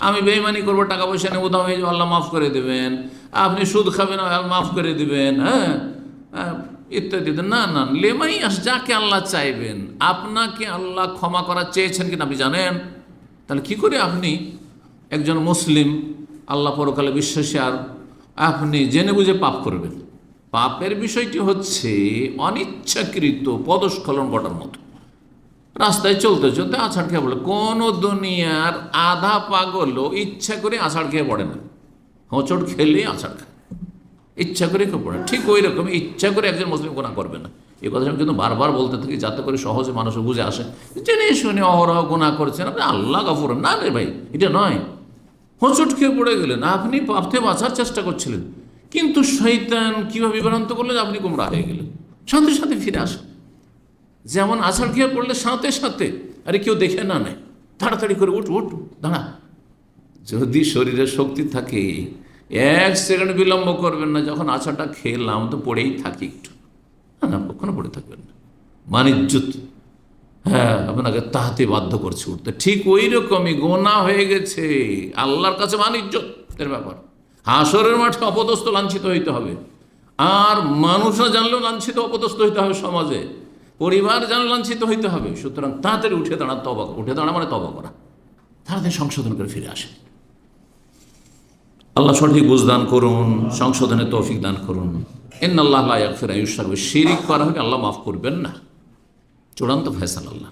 A: আমি বেঈমানি করবো, টাকা পয়সা নেবো, উধাও হয়ে যাবো, আল্লাহ মাফ করে দেবেন, আপনি সুদ খাবেন, আল্লাহ মাফ করে দেবেন, হ্যাঁ ইত্যাদি। না না, লিমান ইয়াশা, যাকে আল্লাহ চাইবেন। আপনাকে আল্লাহ ক্ষমা করা চেয়েছেন কিনা আপনি জানেন? তাহলে কি করে আপনি একজন মুসলিম, আল্লাহ পরকালে বিশ্বাসী, আর আপনি জেনে বুঝে পাপ করবেন? পাপের বিষয়টি হচ্ছে অনিচ্ছাকৃত পদস্খলন ঘটার মতো। রাস্তায় চলতে চলতে আছাড় খেয়ে পড়ে। কোনো দুনিয়ার আধা পাগলও ইচ্ছা করে আছাড় খেয়ে পড়ে না, হোঁচট খেলে আছাড় খায়, ইচ্ছা করে কেউ পড়ে। ঠিক ওই রকম ইচ্ছা করে একজন মুসলিম গুনাহ করবে না। এই কথা আমি কিন্তু বারবার বলতে থাকি, যাতে করে সহজে মানুষ বুঝে আসে। জেনে শুনে অহরহ গুনাহ করছেন আপনি, আল্লাহ গফুর না রে ভাই, এটা নয়। হোঁচট খেয়ে পড়ে গেলেন, আপনি পাপ থেকে বাঁচার চেষ্টা করছিলেন, কিন্তু শয়তান কীভাবে বিভ্রান্ত করলো যে আপনি গোমরাহ হয়ে গেলেন। সাথে সাথে ফিরে আসেন। যেমন আছাড় খেয়ে পড়লে সাথে সাথে, আরে কেউ দেখে না নেয়, তাড়াতাড়ি করে উঠ উঠ দাঁড়া। যদি শরীরে শক্তি থাকে 1 সেকেন্ড বিলম্ব করবেন না, যখন আছাড়টা খেলাম তো পড়েই থাকি একটু, না কখনো পড়ে থাকবেন না। মানিজ্জত, হ্যাঁ, আপনাকে তাহাতে বাধ্য করছে উঠতে। ঠিক ওই রকমই গোনা হয়ে গেছে আল্লাহর কাছে মানিজ্জতের ব্যাপার। হাসরের মাঠে অপদস্থ লাঞ্ছিত হইতে হবে, আর মানুষরা জানলেও লাঞ্ছিত অপদস্থ হইতে হবে, সমাজে পরিবার জানলে লাঞ্ছিত হইতে হবে। সুতরাং তাড়াতাড়ি উঠে দাঁড়া, উঠে দাঁড়া মানে তবা করা, তাড়াতাড়ি সংশোধন করে ফিরে আসে। আল্লাহ সঠিক বুঝদান করুন, সংশোধনের তৌফিক দান করুন। ইন্নাল্লাহ লা ইয়াগফিরু আন ইউশরাকা বিহি, শিরক করা হলে আল্লাহ মাফ করবেন না, চূড়ান্ত ফয়সালা আল্লাহ।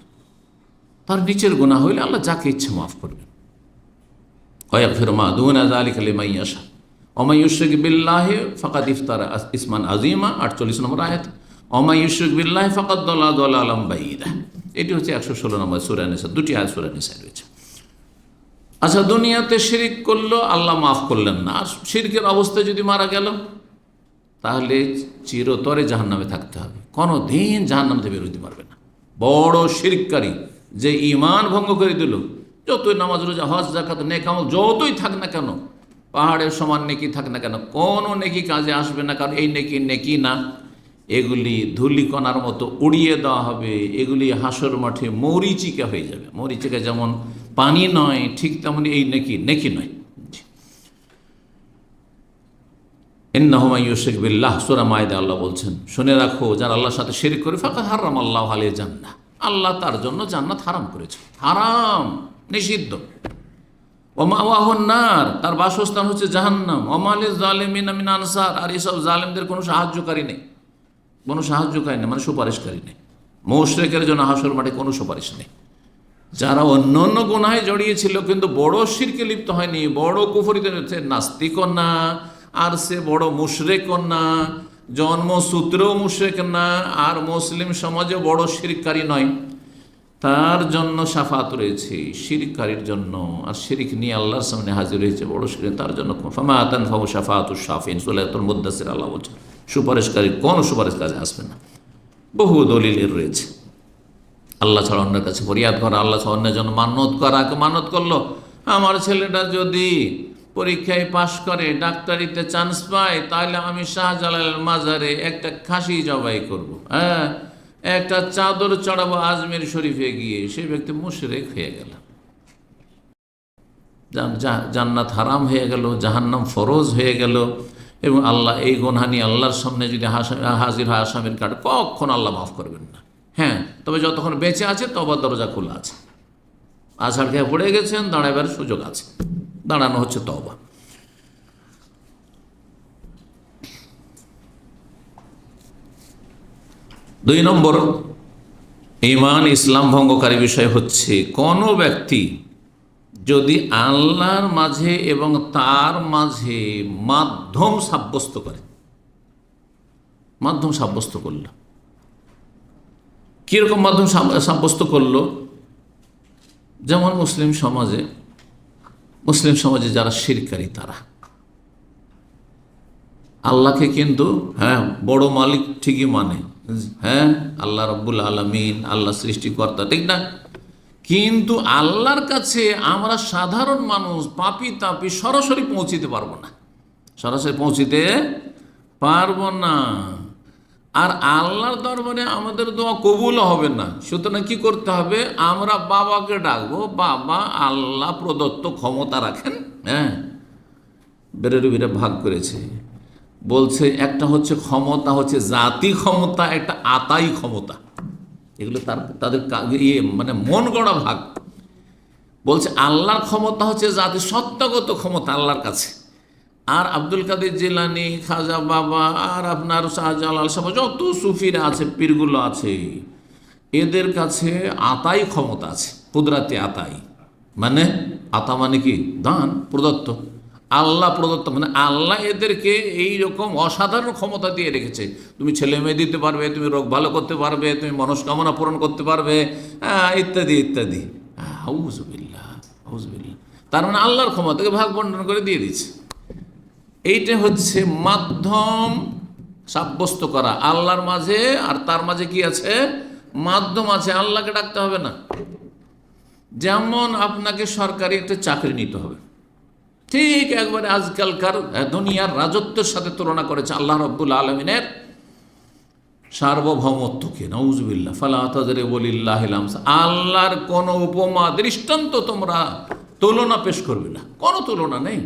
A: তার নিচের গুনাহ হইলে আল্লাহ যাকে ইচ্ছে মাফ করবেন। ওয়া ইয়াগফিরু মা দুনা যালিকা লিমান ইয়াশা ওয়া মান ইউশরিক বিল্লাহি ফাকাদ ইফতারা ইসমান আযীমা, 48 নম্বর আয়াত। ওয়া মান ইউশরিক বিল্লাহি ফাকাদ দাল্লা দালালাম বাঈদা। এটি হচ্ছে 116 নম্বর সূরা নিসা, দুটি আয়াত সূরা নিসায় রয়েছে। আচ্ছা, দুনিয়াতে শিরিক করলো, আল্লাহ মাফ করলেন না, আর শিরকের অবস্থায় যদি মারা গেল তাহলে চিরতরে জাহান্নামে থাকতে হবে, কোনো দিন জাহান্নাম থেকে বেরোতে পারবে না। বড় শিরককারী যে ঈমান ভঙ্গ করে দিল, যতই নামাজ রোজা হজ যাকাত নেক আমল যতই থাক না কেন, পাহাড়ের সমান নেকি থাক না কেন, কোনো নেকি কাজে আসবে না, কারণ এই নেকি নেকি না, এগুলি ধূলিকণার মতো উড়িয়ে দেওয়া হবে। এগুলি হাসর মাঠে মরিচিকা হয়ে যাবে। মরিচিকা যেমন পানি নয়, ঠিক তেমনি এই নেকি নেকি নয়। ইন্নাহু মান ইউশরিক বিল্লাহ, সূরা মায়েদা আল্লাহ বলছেন, শুনে রাখো, যারা আল্লাহর সাথে শিরক করে, ফাকাদ হারামাল্লাহু আলাইহি জান্নাহ, আল্লাহ তার জন্য জান্নাত হারাম করেছে, হারাম, নিষিদ্ধ। ওয়া মাওয়াহুন নার, তার বাসস্থান হচ্ছে জাহান্নাম। ওয়া মা লিয-যালিমিনা মিন আনসার, আর এসব জালেমদের কোনো সাহায্যকারী নেই, কোনো সাহায্যকারী নেই মানে সুপারিশকারী নেই। মুশরিকের জন্য হাসর মাঠে কোনো সুপারিশ নেই। যারা অন্য অন্য গুনাহে জড়িয়েছিল কিন্তু বড় শিরকে লিপ্ত হয়নি, বড় কুফরিতে, নাস্তিকও না আর সে বড় মুশরিকও না, জন্মসূত্রেও মুশরিক না, আর মুসলিম সমাজে বড় শিরককারী নয়, তার জন্য শাফাত রয়েছে, শিরককারীর জন্য। আর শিরক নিয়ে আল্লাহর সামনে হাজির হয়েছে বড় শিরক, তার জন্য ফামা তানফাউ শাফাতুশ শাফিন, সূরাতুল মুদ্দাসির আল্লাহ বলছেন, সুপারিশকারী কোনো সুপারিশ কাজে আসবে না। বহু দলিলের রয়েছে। আল্লাহ ছাড়া অন্যের কাছে ফরিয়াদ করা, আল্লাহ ছাড়া অন্যের জন্য মানত করা। মানত করলো, আমার ছেলেটা যদি পরীক্ষায় পাশ করে, ডাক্তারিতে চান্স পায়, তাহলে আমি শাহজালাল মাজারে একটা খাসি জবাই করব, হ্যাঁ, একটা চাদর চড়াবো আজমির শরীফে গিয়ে। সেই ব্যক্তি মুশরিক হয়ে গেল, জান্নাত হারাম হয়ে গেল, জাহান্নাম ফরজ হয়ে গেল। এবং আল্লাহ এই গুনাহ নিয়ে আল্লাহর সামনে যদি হাজির হয় আসামির কাঠ, কখন আল্লাহ মাফ করবেন না। হ্যাঁ, তবে যতক্ষণ বেঁচে আছে তওবার দরজা খোলা আছে। আছাড় খেয়ে পড়ে গেছেন, দাঁড়াবার সুযোগ আছে, দাঁড়ানো হচ্ছে তওবা। দুই নম্বর ঈমান ইসলাম ভঙ্গকারী বিষয় হচ্ছে, কোনো ব্যক্তি যদি আল্লাহর মাঝে এবং তার মাঝে মাধ্যম সাব্যস্ত করে, মাধ্যম সাব্যস্ত করল, কীরকম মাধ্যম সাব্যস্ত করলো? যেমন মুসলিম সমাজে যারা শিরকারী, তারা আল্লাহকে কিন্তু হ্যাঁ বড় মালিক ঠিকই মানে, হ্যাঁ আল্লাহ রাব্বুল আলামিন, আল্লাহ সৃষ্টিকর্তা, ঠিক না? কিন্তু আল্লাহর কাছে আমরা সাধারণ মানুষ, পাপী তাপী, সরাসরি পৌঁছিতে পারবো না, সরাসরি পৌঁছিতে পারবো না। আর আল্লাহর দরবারে আমাদের দোয়া কবুলও হবে না। সুতরাং কি করতে হবে? আমরা বাবাকে ডাকবো, বাবা আল্লাহ প্রদত্ত ক্ষমতা রাখেন। হ্যাঁ, বেরেরবিরা ভাগ করেছে, বলছে একটা হচ্ছে ক্ষমতা হচ্ছে জাতি ক্ষমতা, একটা আতাই ক্ষমতা। এগুলো তাদের মানে মন গড়া ভাগ। বলছে আল্লাহর ক্ষমতা হচ্ছে জাতি সত্তাগত ক্ষমতা আল্লাহর কাছে, আর আব্দুল কাদের জিলানি, খাজা বাবা, আর আপনার শাহজালাল সাহেব, যত সুফিরা আছে, পীরগুলো আছে, এদের কাছে আতাই ক্ষমতা আছে, কুদরাতে আতাই, মানে আতা মানে কি দান, প্রদত্ত, আল্লাহ প্রদত্ত, মানে আল্লাহ এদেরকে এই রকম অসাধারণ ক্ষমতা দিয়ে রেখেছে। তুমি ছেলে মেয়ে দিতে পারবে, তুমি রোগ ভালো করতে পারবে, তুমি মনস্কামনা পূরণ করতে পারবে, ইত্যাদি ইত্যাদি। আউযুবিল্লাহ, আউযুবিল্লাহ। তার মানে আল্লাহর ক্ষমতাকে ভাগ বন্টন করে দিয়ে দিচ্ছে। এইটা হচ্ছে মাধ্যম সাব্যস্ত করা আল্লাহর মাঝে, আর তার মাঝে কি আছে, মাধ্যম আছে। আল্লাহকে ডাকতে হবে না। যেমন আপনাকে সরকারি একটা চাকরি নিতে হবে, ঠিক একবারে আজকালকার দুনিয়ার রাজত্বের সাথে তুলনা করেছে আল্লাহ রাব্বুল আলামিনের সার্বভৌমত্বকে। নাউযুবিল্লাহ, ফালা তাযরিবু লিল্লাহিল আমসাল। আল্লাহর কোন উপমা দৃষ্টান্ত তোমরা তুলনা পেশ করবে না, কোনো তুলনা নেই।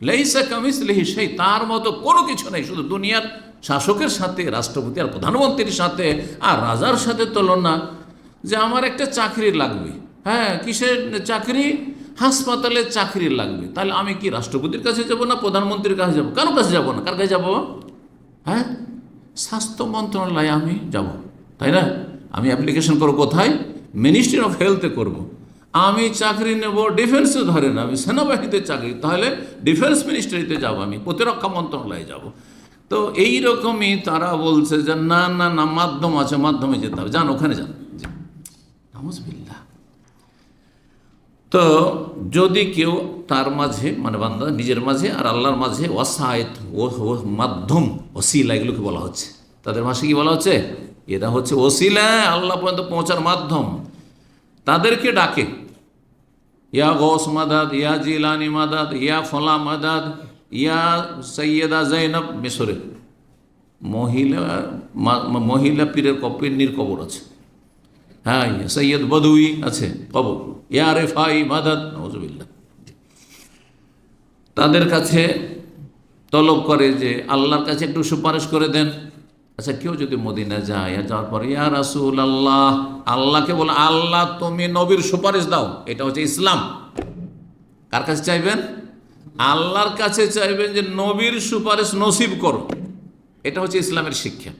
A: লাইসা কামিসলিহি শাই, তার মতো কোনো কিছু নেই। শুধু দুনিয়ার শাসকের সাথে, রাষ্ট্রপতি আর প্রধানমন্ত্রীর সাথে আর রাজার সাথে তুলনা, যে আমার একটা চাকরি লাগবে। হ্যাঁ, কিসের চাকরি? হাসপাতালে চাকরি লাগবে। তাহলে আমি কি রাষ্ট্রপতির কাছে যাব না প্রধানমন্ত্রীর কাছে যাব? কারো কাছে যাব না। কার কাছে যাব? হ্যাঁ, স্বাস্থ্য মন্ত্রণালয়ে আমি যাব, তাই না? আমি অ্যাপ্লিকেশন করবো কোথায়? মিনিস্ট্রি অফ হেলথে করব। আমি চাকরি নেব ডিফেন্সে, ধরেন আমি সেনাবাহিনীতে চাকরি, তাহলে ডিফেন্স মিনিস্ট্রিতে যাব, আমি প্রতিরক্ষা মন্ত্রণালয়ে যাব। তো এই রকমই তারা বলছে যে না না না, মাধ্যম আছে, মাধ্যমে যেতে হবে, যান ওখানে যান। নাউযুবিল্লাহ। তো যদি কেউ তার মাঝে, মানে বান্দা নিজের মাঝে আর আল্লাহর মাঝে ওয়াসায়েত, ও মাধ্যম, ওসিলা, এগুলোকে বলা হচ্ছে, তাদের ভাষায় কি বলা হচ্ছে? এরা হচ্ছে ওসিলা, আল্লাহ পর্যন্ত পৌঁছার মাধ্যম। তাদেরকে ডাকে, ইয়া গৌস মাদাদ, ইয়া জিলানি মাদাদ, ইয়া ফলা মাদাদ, ইয়া সৈয়দা জৈনব। মিশরে মহিলা পীরের কবর আছে। হ্যাঁ, সৈয়দ বদুই আছে কবর। ইয়া রেফাই মাদাদ, নাউযুবিল্লাহ। তাদের কাছে তলব করে যে আল্লাহর কাছে একটু সুপারিশ করে দেন। আচ্ছা, কেউ যদি মদিনা যায়, যাওয়ার পরে ইয়া রাসূল আল্লাহ, আল্লাহকে বলে আল্লাহ তুমি নবীর সুপারিশ দাও, এটা হচ্ছে ইসলাম। কার কাছে চাইবেন? আল্লাহর কাছে চাইবেন যে নবীর সুপারিশ নসিব করো, এটা হচ্ছে ইসলামের শিক্ষা।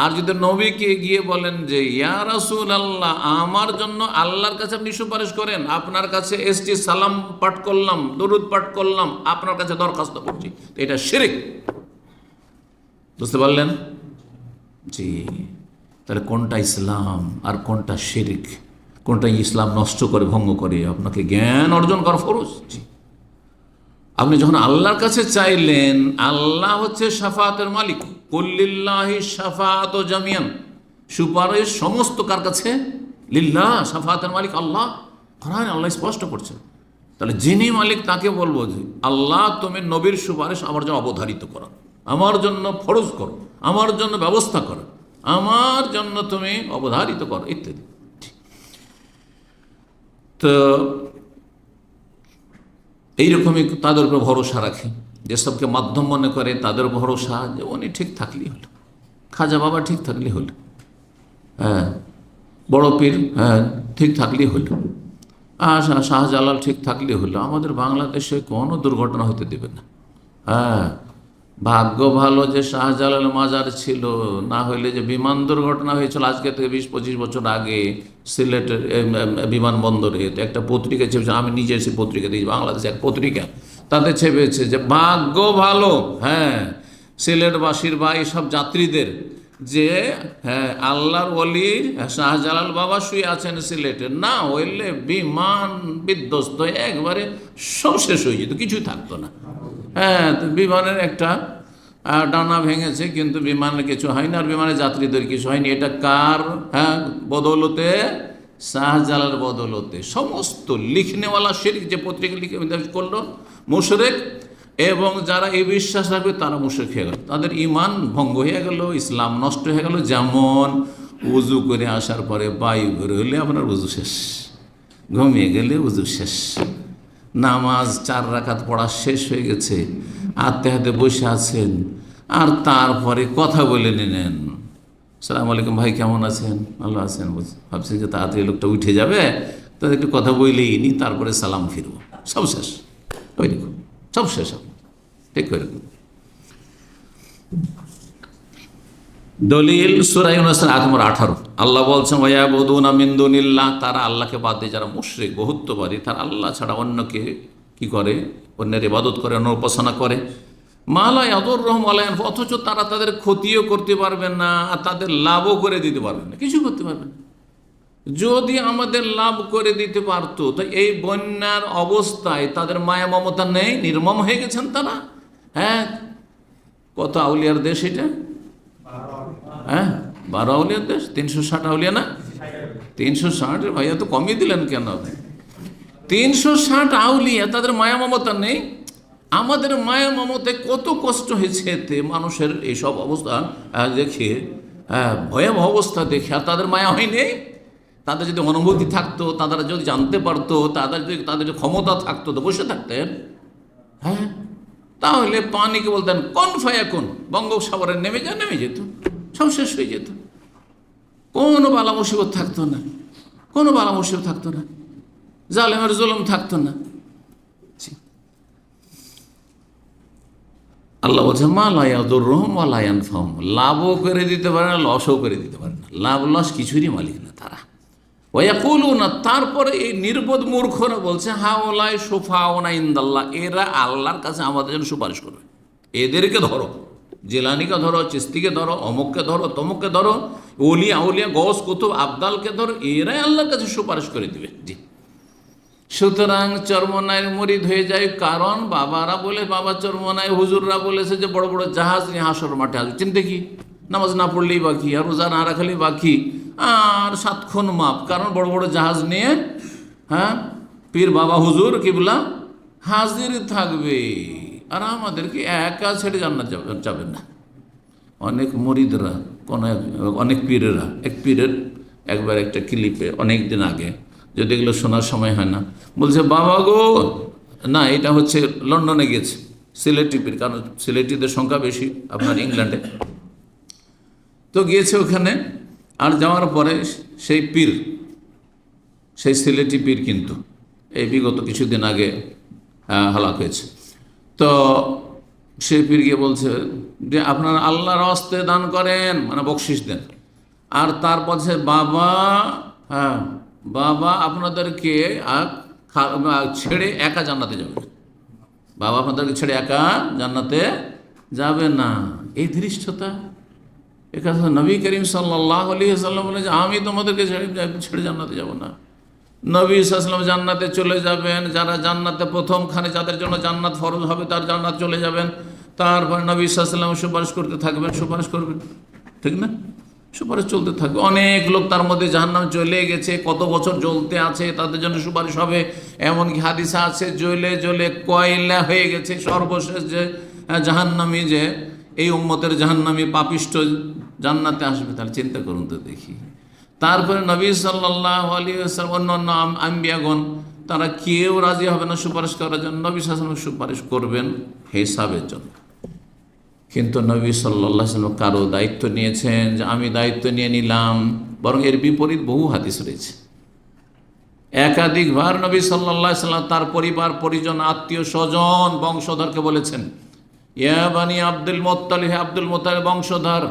A: আর যদি নবীকে গিয়ে বলেন যে ইয়া রাসূল আল্লাহ, আমার জন্য আল্লাহর কাছে আপনি সুপারিশ করেন, আপনার কাছে এসটি, সালাম পাঠ করলাম, দরুদ পাঠ করলাম, আপনার কাছে দরখাস্ত করছি, এটা শিরক। বুঝতে পারলেন? জি। তাহলে কোনটা ইসলাম আর কোনটা শিরক, কোনটা ইসলাম নষ্ট করে, ভঙ্গ করে? আপনাকে জ্ঞান অর্জন করা ফরজ। জি। আপনি যখন আল্লাহর কাছে চাইলেন, আল্লাহ হচ্ছে শাফাআতের মালিক, কুল্লিল্লাহি শাফাআত জামিয়ান, সুপারিশ সমস্ত কার কাছে? লিল্লাহ, শাফাআতের মালিক আল্লাহ। কোরআন আল্লাহ স্পষ্ট করছে। তাহলে যিনি মালিক তাকে বলবো যে আল্লাহ তুমি নবীর সুপারিশ আমার জন্য অবধারিত করো, আমার জন্য ফরজ করো, আমার জন্য ব্যবস্থা করো, আমার জন্য তুমি অবধারিত করো, ইত্যাদি। তো এইরকমই তাদের উপর ভরসা রাখে, যেসবকে মাধ্যম মনে করে তাদের ভরসা যে উনি ঠিক থাকলেই হলো, খাজা বাবা ঠিক থাকলেই হলো, হ্যাঁ, বড় পীর হ্যাঁ ঠিক থাকলেই হলো, শাহজালাল ঠিক থাকলেই হলো। আমাদের বাংলাদেশে কোনো দুর্ঘটনা হতে দেবে না। হ্যাঁ, ভাগ্য ভালো যে শাহজালাল মাজার ছিল, না হইলে যে বিমান দুর্ঘটনা হয়েছিল আজকে থেকে 20-25 বছর আগে সিলেটের বিমানবন্দরে, একটা পত্রিকা ছেপেছে, আমি নিজে এসে পত্রিকা দিয়েছি, বাংলাদেশে এক পত্রিকা, তাতে ছেপেছে যে ভাগ্য ভালো, হ্যাঁ, সিলেটবাসীর বা এইসব যাত্রীদের, যে হ্যাঁ আল্লাহর ওলি শাহজালাল বাবা শুয়ে আছেন সিলেটে, না হইলে বিমান বিধ্বস্ত হয়ে একবারে সব শেষ হয়ে যেত, কিছুই থাকতো না। হ্যাঁ, তো বিমানের একটা ডানা ভেঙেছে, কিন্তু বিমানের কিছু হয়নি, আর বিমানের যাত্রীদের কিছু হয়নি। এটা কার? হ্যাঁ, বদৌলতে, শাহজালাল বদৌলতে। সমস্ত লিখনেওয়ালা শিরক, যে পত্রিকা লিখে করলো, মুশরিক, এবং যারা এই বিশ্বাস রাখবে তারা মুশরিক হয়ে গেল, তাদের ইমান ভঙ্গ হয়ে গেল, ইসলাম নষ্ট হয়ে গেল। যেমন উজু করে আসার পরে বায়ু বের হইলে আপনার উজু শেষ, ঘুমিয়ে গেলে উজু শেষ, নামাজ 4 রাকাত পড়া শেষ হয়ে গেছে, হাতে হাতে বসে আছেন, আর তারপরে কথা বলে নিলেন, আসসালামু আলাইকুম ভাই, কেমন আছেন? ভালো আছেন। ভাবছেন যে তাড়াতাড়ি লোকটা উঠে যাবে, তো একটু কথা বলেই নি, তারপরে সালাম ফিরব, সব শেষ। ওই দেখুন, সব শেষ। ঠিক করে দলিল সূরা ইউনূসের আয়াত নম্বর 18। আল্লাহ বলছেন ওয়ায়াবুদুনা মিন দুনিল্লাহ, তারা আল্লাহকে বাদ দিয়ে, যারা মুশরিক বহুত্ববাদী, তারা আল্লাহ ছাড়া অন্যকে কি করে, অন্যের ইবাদত করে, অন্য উপাসনা করে। মা লা ইয়াদুররুহুম ওয়া লা ইয়ানফা, অথচ তারা তাদের ক্ষতিও করতে পারবে না আর তাদের লাভও করে দিতে পারবে না, কিছু করতে পারবে না। যদি আমাদের লাভ করে দিতে পারতো, তো এই বন্যার অবস্থায় তাদের মায়া মমতা নেই, নির্মম হয়ে গেছেন তারা। হ্যাঁ, কত আউলিয়ার দেশ এটা? হ্যাঁ, 12 আউলিয়ার দেশ, 360 আউলিয়া না? 360, ভাইয়া তো কমিয়ে দিলেন কেন? 360 আউলিয়া, তাদের মায়া মমতা নেই। আমাদের মায়া মমতায় কত কষ্ট হয়েছে এতে, মানুষের এইসব অবস্থা দেখে, ভয়াবহ অবস্থা দেখে, আর তাদের মায়া হয়নি। তাদের যদি অনুভূতি থাকতো, তারা যদি জানতে পারতো, তাদের যদি ক্ষমতা থাকতো, তো বসে থাকতেন। হ্যাঁ, তাহলে পানিকে বলতেন কোন ফায়াকুন, বঙ্গোপসাগরে নেমে যেত, সব শেষ হয়ে যেত, কোনো বালা মুসিবত থাকতো না, কোনো বালা মুসিবত থাকতো না, জালেমের জুলুম থাকতো না। আল্লাহ বলছেন মা লা ইয়াদুররুহুম ওয়া লা ইয়ানফাহুম, লাভও করে দিতে পারে না, লসও করে দিতে পারে না, লাভ লস কিছুরই মালিক না তারা। ওয়ায়াকুলুনা, তারপরে এই নির্বোধ মূর্খরা বলছে হাউলাই শুফাউনা ইনদাল্লাহ, এরা আল্লাহর কাছে আমাদের জন্য সুপারিশ করবে। এদেরকে ধরো, জিলানিকে ধরো, চিস্তিকে ধরো, অমুককে ধরো, তমুককে ধরো, ওলিয়া আউলিয়া গৌস কুতুব আবদালকে ধরো, এরাই আল্লাহর কাছে সুপারিশ করে দিবে। জি, সুতরাং চরমনায়ের মুরিদ হয়ে যায়, কারণ বাবারা বলে, বাবা চরমনায় হুজুররা বলেছে যে বড় বড় জাহাজ নিয়ে হাসর মাঠে আসবে। চিন্তা কি, নামাজ না পড়লেই বাকি, আর রোজা না রাখলেই বাকি, আর 7 খুন মাপ, কারণ বড় বড় জাহাজ নিয়ে, হ্যাঁ, পীর বাবা হুজুর কিবলা হাজির থাকবে, আর আমাদেরকে একা ছেড়ে জান্নাত যাবেন না। অনেক মুরিদরা, অনেক পীরেরা, এক পীরের একবার একটা ক্লিপে অনেক দিন আগে, যদি এগুলো শোনার সময় হয় না, বলছে বাবা গো, না এটা হচ্ছে লন্ডনে গিয়েছে, সিলেটি পীর, কারণ সিলেটিদের সংখ্যা বেশি আপনার ইংল্যান্ডে, তো গিয়েছে ওখানে। আর যাওয়ার পরে সেই পীর, সেই সিলেটি পীর কিন্তু এই বিগত কিছুদিন আগে হালাক হয়েছে। তো সেই পীর গিয়ে বলছে যে আপনারা আল্লাহর হস্তে দান করেন, মানে বকশিস দেন, আর তারপর সে বাবা, হ্যাঁ বাবা আপনাদেরকে ছেড়ে একা জান্নাতে যাবে না, বাবা আপনাদেরকে ছেড়ে একা জান্নাতে যাবে না। এই ধৃষ্টতা, এ কথা নবী করিম সাল্লাল্লাহু আলাইহি ওয়াসাল্লাম বলে যে আমি তোমাদেরকে ছেড়ে জান্নাতে যাব না। নবী সাল্লাল্লাহু জান্নাতে চলে যাবেন, যারা জান্নাতে প্রথমখানে যাদের জন্য জান্নাত ফরজ হবে তার জান্নাত চলে যাবেন, তারপর নবী সাল্লাল্লাহু সুপারিশ করতে থাকবেন, সুপারিশ করবেন, ঠিক না? সুপারিশ চলতে থাকবে। অনেক লোক তার মধ্যে জাহান্নাম চলে গেছে, কত বছর জ্বলতে আছে, তাদের জন্য সুপারিশ হবে। এমনকি হাদিসা আছে জ্বলে জ্বলে কয়লা হয়ে গেছে, সর্বশেষ যে জাহান্নামী, যে এই উম্মতের জাহান্নামী পাপিষ্ঠ জান্নাতে আসবে। তাহলে চিন্তা করুন তো দেখি। তারপরে নবী সাল্লাল্লাহু আলাইহি ওয়াসাল্লাম, অন্যান্য আম্বিয়াগণ, তারা কেউ রাজি হবে না সুপারিশ করার জন্য, নবী সাল্লাল্লাহু আলাইহি ওয়াসাল্লাম সুপারিশ করবেন হিসাবের জন্য। কিন্তু নবী সাল্লাল্লাহু আলাইহি ওয়াসাল্লাম কারো দায়িত্ব নিয়েছেন যে আমি দায়িত্ব নিয়ে নিলাম, বরং এর বিপরীত বহু হাদিস রয়েছে। একাধিকবার নবী সাল্লাল্লাহু আলাইহি ওয়াসাল্লাম তার পরিবার পরিজন, আত্মীয় স্বজন, বংশধরকে বলেছেন ইয়া বানি আব্দুল মুত্তালিব, হে আব্দুল মুত্তালিব বংশধর,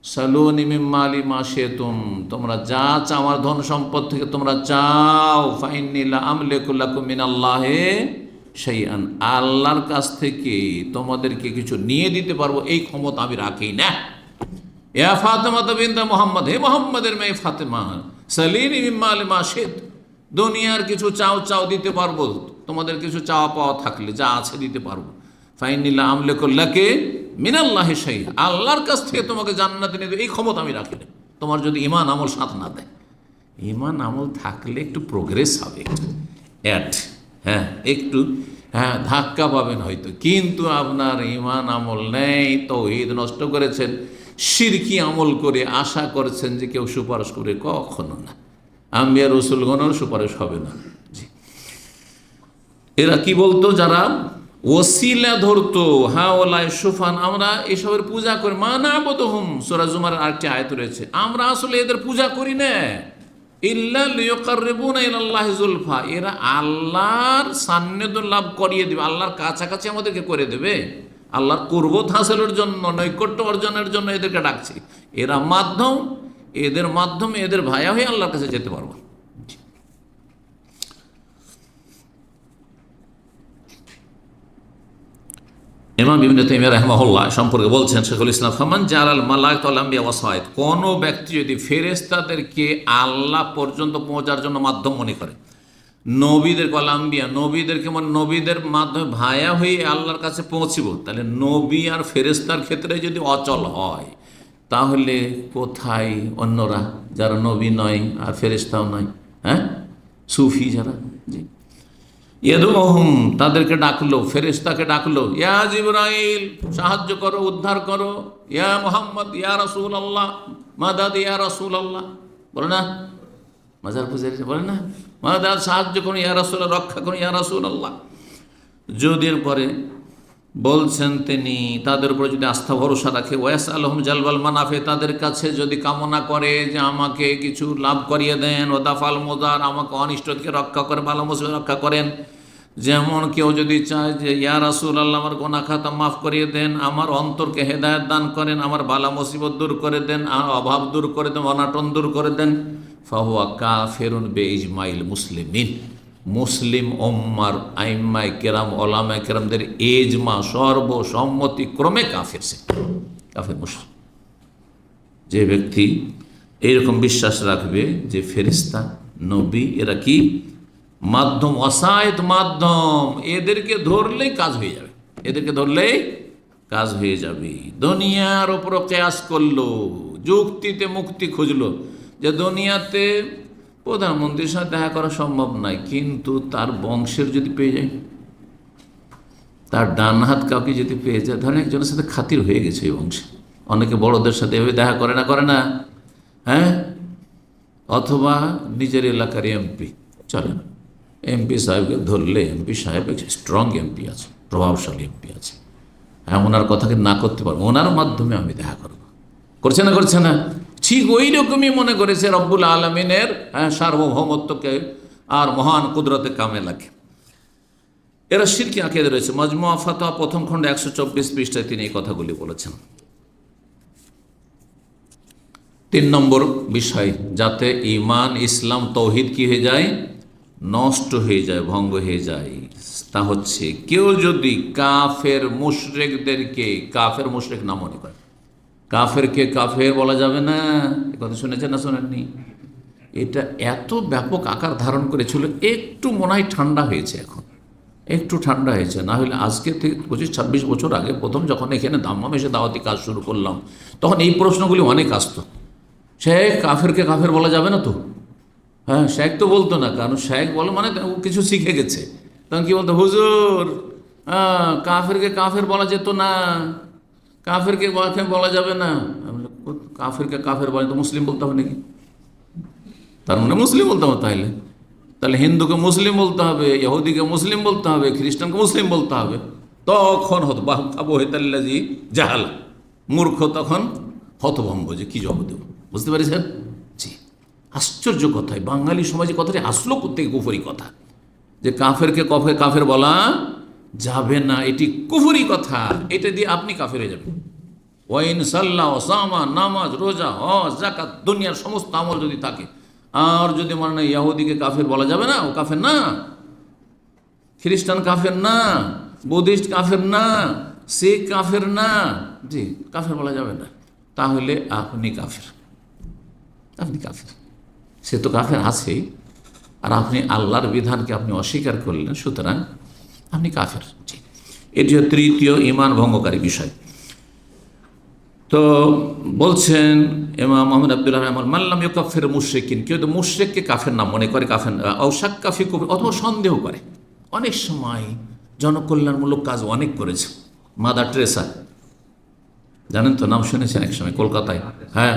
A: সালুনি মিন মালি মা শিতুম, তোমরা যা চাও আমার ধন সম্পদ থেকে তোমরা চাও, ফাইন্নী লা আমলিকু লাকুম মিনাল্লাহি শাইআন, আল্লাহর কাছ থেকে তোমাদেরকে কিছু নিয়ে দিতে পারবো এই ক্ষমতা আমি রাখি না। ইয়া ফাতেমা বিনতে মুহাম্মদ, হে মুহাম্মদের মেয়ে ফাতেমা, সালিনি মিন মালি মা শিত, দুনিয়ার কিছু চাও দিতে পারবো, তোমাদের কিছু চাওয়া পাওয়া থাকলে যা আছে দিতে পারবো। ফাইন্নী লা আমলিকু লাকি মিনাল্লাহি শাইআ, আল্লাহর কাছ থেকে তোমাকে জান্নাতে নিয়ে দেবে এই ক্ষমতা আমি রাখি না। তোমার যদি ঈমান আমল সাথ না দেয়, ঈমান আমল থাকলে একটু প্রোগ্রেস হবে, একটু একটু ধাক্কা পাবেন হয়তো, কিন্তু আপনার ঈমান আমল নেই, তাওহীদ নষ্ট করেছেন, শিরকি আমল করে আশা করছেন যে কেউ সুপারিশ করে, কখনো না। আম্বিয়া রাসূলগণের সুপারিশ হবে না। জি, এরা কি বলতো, যারা ওসিলা ধরতো, হাওলাই সুফান, আমরা এসবের পূজা করি, মা না'বুদুহুম, সূরা জুমার আরেকটি আয়াত রয়েছে, আমরা আসলে এদের পূজা করি না, ইল্লা লিয়ুকাররিবুনা ইলাল্লাহি যুলফা, এরা আল্লাহর সান্নিধ্য লাভ করিয়ে দেবে, আল্লাহর কাছাকাছি আমাদেরকে করে দেবে, আল্লাহর কুরবত হাসিলের জন্য, নৈকট্য অর্জনের জন্য এদেরকে ডাকছি। এরা মাধ্যম, এদের মাধ্যমে এদের ভায়া হয়ে আল্লাহর কাছে যেতে পারবো। ইমাম ইবনে তাইমিয়া রাহিমাহুল্লাহ সম্পর্কে বলছেন, শেখুল ইসলাম, ফামান জালাল মালাইকাতুল আম্বিয়া ওয়াসাইদ, কোন ব্যক্তি যদি ফেরেশতাদেরকে আল্লাহ পর্যন্ত পৌঁছার জন্য মাধ্যম মনে করে, নবীদের কলাম্বিয়া, নবীদেরকে মানে নবীদের মাধ্যমে ভায়া হয়ে আল্লাহর কাছে পৌঁছিব, তাহলে নবী আর ফেরেশতার ক্ষেত্রে যদি অচল হয়, তাহলে কোথায় অন্যরা যারা নবী নয় আর ফেরেশতাও নয়? হ্যাঁ, সুফি যারা, জি, ইয়াদুহুম, তাদেরকে ডাকলো, ফেরেশতাকে ডাকলো, ইয়া জিবরাইল, সাহায্য করো, উদ্ধার করো, ইয়া মুহাম্মদ, ইয়া রাসূলুল্লাহ, মাদাদ ইয়া রাসূলুল্লাহ, বলে না মাজার পূজারী, বলে না মাদাদ, সাহায্য করুন ইয়া রাসূলুল্লাহ, রক্ষা করুন ইয়া রাসূলুল্লাহ। যদি পরে বলছেন তিনি তাদের উপরে যদি আস্থা ভরসা রাখে, ওয়াস আলহম জালবাল মানাফে, তাদের কাছে যদি কামনা করে যে আমাকে কিছু লাভ করিয়ে দেন, ও দাফাল মোদার, আমাকে অনিষ্ট থেকে রক্ষা করে, ভালো মুসিবত রক্ষা করেন। যেমন কেউ যদি চায় যে ইয়া রাসূলুল্লাহ আমার গুনাহ খাতা মাফ করিয়ে দেন, আমার অন্তরকে হেদায়েত দান করেন, আমার বালা মুসিবত দূর করে দেন, অভাব দূর করে দেন, অনাটন দূর করে দেন, ফাহুয়া কাফিরুন বিইজমাইল মুসলিমিন, মুসলিম উম্মার আইম্মায়ে কেরাম, ওলামায়ে কেরামদের এজমা, সর্বসম্মতিক্রমে কাফির, সে কাফির মুশরিক। যে ব্যক্তি এইরকম বিশ্বাস রাখবে যে ফেরেশতা, নবী এরা কি মাধ্যম, অসায়ত মাধ্যম, এদেরকে ধরলেই কাজ হয়ে যাবে, এদেরকে ধরলেই কাজ হয়ে যাবে। দুনিয়ার ওপর কেয়াস করলো, যুক্তিতে মুক্তি খুঁজলো যে দুনিয়াতে প্রধানমন্ত্রীর সাথে দেখা করা সম্ভব নয়, কিন্তু তার বংশের যদি পেয়ে যায়, তার ডান হাত কাউকে যদি পেয়ে যায়, ধরেন একজনের সাথে খাতির হয়ে গেছে এই বংশে, অনেকে বড়দের সাথে এভাবে দেখা করে না, হ্যাঁ, অথবা নিজের এলাকার এমপি, চলে না, এমপি সাহেবকে ধরলে, এমপি সাহেব স্ট্রং এমপি আছে, প্রভাবশালী এমপি আছে, হ্যাঁ, ওনার কথাকে না করতে পারবো, ওনার মাধ্যমে আমি দেখা করবো, করছে না, ঠিক ওই রকমই মনে করেছে রব্বুল আলমিনের সার্বভৌমত্বকে আর মহান কুদরতে কামে লাগে। এরা শিরকি আকিদা রয়েছে। মাজমুয়া ফাতোয়া প্রথম খণ্ডে 124 পৃষ্ঠায় তিনি এই কথাগুলি বলেছেন। 3 নম্বর বিষয়, যাতে ঈমান, ইসলাম, তৌহিদ কি হয়ে যায়, নষ্ট হয়ে যায়, ভঙ্গ হয়ে যায়, তা হচ্ছে কেউ যদি কাফের মুশরিকদেরকে কাফের মুশরিক না মনে করে। কাফেরকে কাফের বলা যাবে না, এ কথা শুনেছেন না শোনেননি? এটা এত ব্যাপক আকার ধারণ করেছিল, একটু মনে হয় ঠান্ডা হয়েছে, এখন একটু ঠান্ডা হয়েছে, না হলে আজকে থেকে 25-26 বছর আগে প্রথম যখন এখানে দাম্মাম এসে দাওয়াতি কাজ শুরু করলাম, তখন এই প্রশ্নগুলি অনেক আসতো। শেখ, কাফেরকে কাফের বলা যাবে না তো? হ্যাঁ, শেখ তো বলতো না, কারণ শেখ বলো মানে ও কিছু শিখে গেছে, তখন কি বলতো, হুজুর কাফেরকে কাফের বলা যেত না, কাফেরকে বলা যাবে না। কাফেরকে কাফের বলে তো মুসলিম বলতে হবে নাকি? তার মানে মুসলিম বলতে হবে, তাহলে হিন্দুকে মুসলিম বলতে হবে, ইহুদিকে মুসলিম বলতে হবে, খ্রিস্টানকে মুসলিম বলতে হবে। তখন হতবাহি জাহাল, মূর্খ তখন হতভম্ব, যে কি জবাব দেব, বুঝতে পারছেন? জি, আশ্চর্য কথাই, বাঙালি সমাজে কথাটি আসলো কোথেকে, কুফরি কথা, যে কাফেরকে কাফের বলা যাবে না, এটি কুফরি কথা, এটা দিয়ে আপনি কাফের হয়ে যাবেন। ওয়াইন সাল্লাহ, ওসামা, নামাজ, রোজা, হজ, যাকাত, দুনিয়ার সমস্ত আমল যদি থাকে, আর যদি মনে হয় ইহুদিকে কাফের বলা যাবে না, ও কাফের না, খ্রিস্টান কাফের না, বুদ্ধিস্ট কাফের না, শিখ কাফের না, জি, কাফের বলা যাবে না, তাহলে আপনি কাফের, আপনি কাফের। সে তো কাফের আছেই, আর আপনি আল্লাহর বিধানকে আপনি অস্বীকার করলেন, সুতরাং আপনি কাফের। জি, এটি তৃতীয় ঈমান ভঙ্গকারী বিষয়। তো বলছেন ইমাম মুহাম্মদ আব্দুল্লাহ রহমান, মাল্লাম ইউকাফির মুশরিকিন, কেউ তো মুশরিককে কাফের না মনে করে, কাফের শাক্কা ফি কুফর, অথবা সন্দেহ করে। অনেক সময় জনকল্যাণমূলক কাজ অনেক করেছে, মাদার টেরেসা, জানেন তো, নাম শুনেছেন এক সময় কলকাতায়, হ্যাঁ,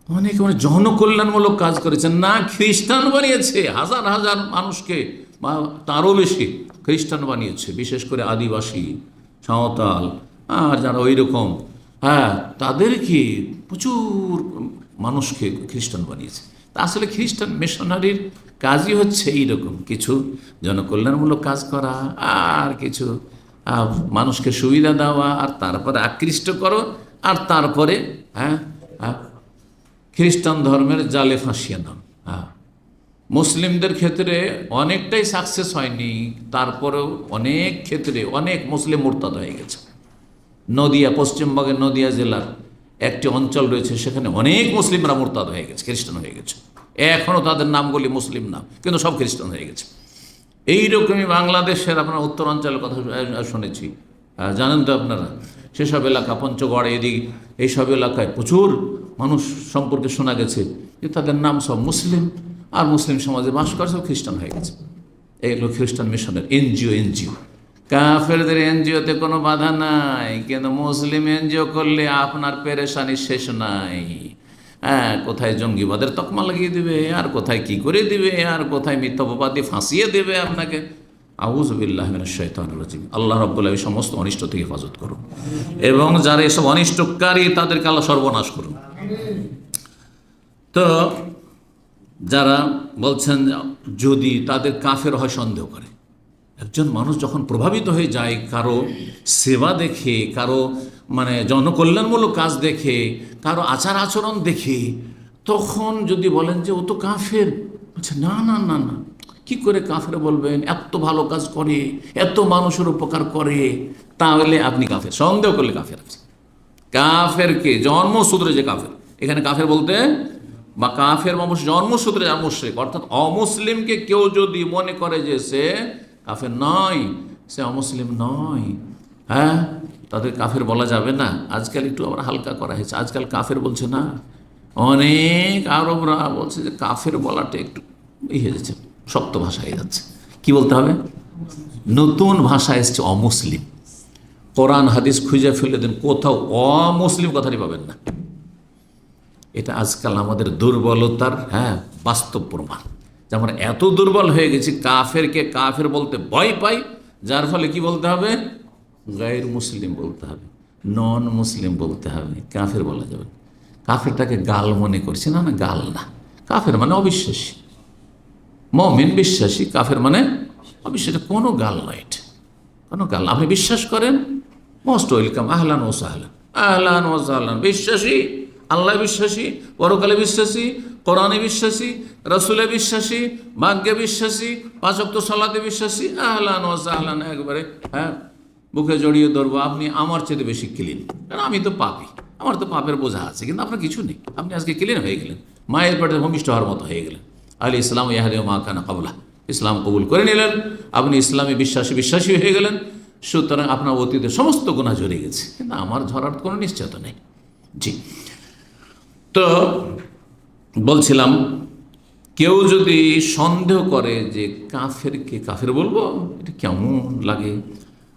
A: অনেক জনকল্যাণমূলক কাজ করেছেন, না খ্রিস্টান বানিয়েছে, হাজার হাজার মানুষকে, বা তারও বেশি খ্রিস্টান বানিয়েছে, বিশেষ করে আদিবাসী, সাঁওতাল, আর যারা ওই রকম, হ্যাঁ, তাদেরকে প্রচুর মানুষকে খ্রিস্টান বানিয়েছে। তা আসলে খ্রিস্টান মিশনারির কাজই হচ্ছে এইরকম কিছু জনকল্যাণমূলক কাজ করা, আর কিছু মানুষকে সুবিধা দেওয়া, আর তারপরে আকৃষ্ট করো, আর তারপরে হ্যাঁ খ্রিস্টান ধর্মের জালে ফাঁসিয়ে দাও। মুসলিমদের ক্ষেত্রে অনেকটাই সাকসেস হয়নি, তারপরেও অনেক ক্ষেত্রে অনেক মুসলিম মুরতাদ হয়ে গেছে। নদিয়া, পশ্চিমবঙ্গের নদিয়া জেলার একটি অঞ্চল রয়েছে, সেখানে অনেক মুসলিমরা মুরতাদ হয়ে গেছে, খ্রিস্টান হয়ে গেছে। এখনও তাদের নামগুলি মুসলিম নাম, কিন্তু সব খ্রিস্টান হয়ে গেছে। এইরকমই বাংলাদেশের আপনার উত্তরাঞ্চলের কথা শুনেছি, জানেন তো আপনারা, সেসব এলাকা পঞ্চগড় এদিক এইসব এলাকায় প্রচুর মানুষ সম্পর্কে শোনা গেছে যে তাদের নাম সব মুসলিম, আর মুসলিম সমাজে বাস করে সব খ্রিস্টান হয়ে গেছে। এইগুলো খ্রিস্টান মিশনের এনজিও। কাফেরদের এনজিওতে কোনো বাধা নাই, কিন্তু মুসলিম এনজিও করলে আপনার পেরেশানি শেষ নাই। হ্যাঁ, কোথায় জঙ্গিবাদের তকমা লাগিয়ে দিবে, আর কোথায় কি করে দিবে, আর কোথায় মিথ্যাবাদী ফাঁসিয়ে দেবে আপনাকে। আউযু বিল্লাহি মিনাশ শাইতানির রাজিম। আল্লাহ রাব্বুল আলামিন সমস্ত অনিষ্ট থেকে হেফাজত করুন, এবং যারা এসব অনিষ্টকারী তাদেরকে আল্লাহ সর্বনাশ করুন। তো যারা বলছেন যদি তাদের কাফের হয় সন্দেহ করে, একজন মানুষ যখন প্রভাবিত হয়ে যায় কারো সেবা দেখে, কারো মানে জনকল্যাণমূলক কাজ দেখে, কারো আচার আচরণ দেখে, তখন যদি বলেন যে ও তো কাফের, আচ্ছা না না না না, কী করে কাফের বলবেন, এত ভালো কাজ করে, এত মানুষের উপকার করে, তাহলে আপনি কাফের। সন্দেহ করলে কাফের আছে। কাফেরকে জন্মসূত্রে যে কাফের, এখানে কাফের বলতে বা কাফের মানুষ জন্মসূত্রে মুশরিক, অর্থাৎ অমুসলিমকে কেউ যদি মনে করে যে সে কাফের নয়, সে অমুসলিম নয়, হ্যাঁ, তাদের কাফের বলা যাবে না। আজকাল একটু আবার হালকা করা হয়েছে, আজকাল কাফের বলছে না, অনেক আরবরা বলছে যে কাফের বলাটা একটু হয়ে যাচ্ছে, শক্ত ভাষা হয়ে যাচ্ছে। কি বলতে হবে? নতুন ভাষা এসছে অমুসলিম। কোরআন হাদিস খুঁজে ফেলে দেন, কোথাও অমুসলিম কথাটি পাবেন না। এটা আজকাল আমাদের দুর্বলতার বাস্তব প্রমাণ। যে আমরা এত দুর্বল হয়ে গেছি, কাফেরকে কাফের বলতে ভয় পাই, যার ফলে কি বলতে হবে? গায়ের মুসলিম বলতে হবে, নন মুসলিম বলতে হবে, কাফের বলা যাবে। কাফেরটাকে গাল মনে করছি, না না, গাল না। কাফের মানে অবিশ্বাসী, মুমিন বিশ্বাসী, কাফের মানে অবিশ্বাসী। কোনো গাল নয়, এটা কোনো গাল। আপনি বিশ্বাস করেন, মোস্ট ওয়েলকাম, আহলান ও সাহলান, আহলান ও সাহলান। বিশ্বাসী, আল্লাহ বিশ্বাসী, পরকালে বিশ্বাসী, কোরআনে বিশ্বাসী, রসুলে বিশ্বাসী, ভাগ্যে বিশ্বাসী, পাঁচ ওয়াক্ত সালাতে বিশ্বাসী, আহলান ও সাহলান, একবারে বুকে জড়িয়ে ধরবো। আপনি আমার চেয়ে বেশি ক্লিন, কারণ আমি তো পাপী, আমার তো পাপের বোঝা আছে, কিন্তু আপনার কিছু নেই। আপনি আজকে ক্লিন হয়ে গেলেন, মায়ের পেটে ভূমিষ্ঠ হওয়ার মতো হয়ে গেলেন। আলী ইসলাম ইয়াহদি মা কানা কাবলা, ইসলাম কবুল করে নিলেন, আপনি ইসলামে বিশ্বাসী হয়ে গেলেন। সুতরাং আপনার অতীতের সমস্ত গুনাহ ঝরে গেছে, কিন্তু আমার ঝরার কোনো নিশ্চয়তা নেই। জি, তো বলছিলাম, কেউ যদি সন্দেহ করে যে কাফেরকে কাফের বলবো, এটা কেমন লাগে,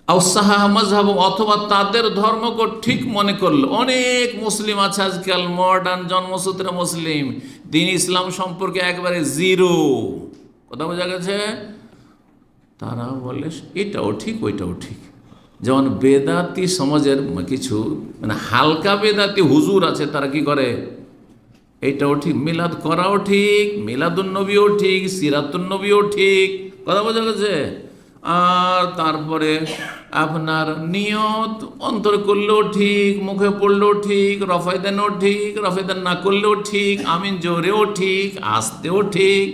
A: আউসাহা মাজহাব, অথবা তাদের ধর্মকে ঠিক মনে করলো। অনেক মুসলিম আছে আজকাল, মডার্ন জন্মসূত্রে মুসলিম, দিন ইসলাম সম্পর্কে একবারে জিরো, কথা বোঝা গেছে। তারা বলে এটাও ঠিক ওইটাও ঠিক। যেমন বেদাতি সমাজের কিছু মানে হালকা বেদাতি হুজুর আছে, তারা কি করে, এইটাও ঠিক, মিলাদ করাও ঠিক, মিলাদুন নবীও ঠিক, সিরাতুন নবীও ঠিক, কথা বোঝা গেছে। আর তারপরে আপনার নিয়ত অন্তর করলেও ঠিক, মুখে পড়লেও ঠিক, রফায়দানও ঠিক, রফায়দান না করলেও ঠিক, আমিন জোরেও ঠিক, আসতেও ঠিক,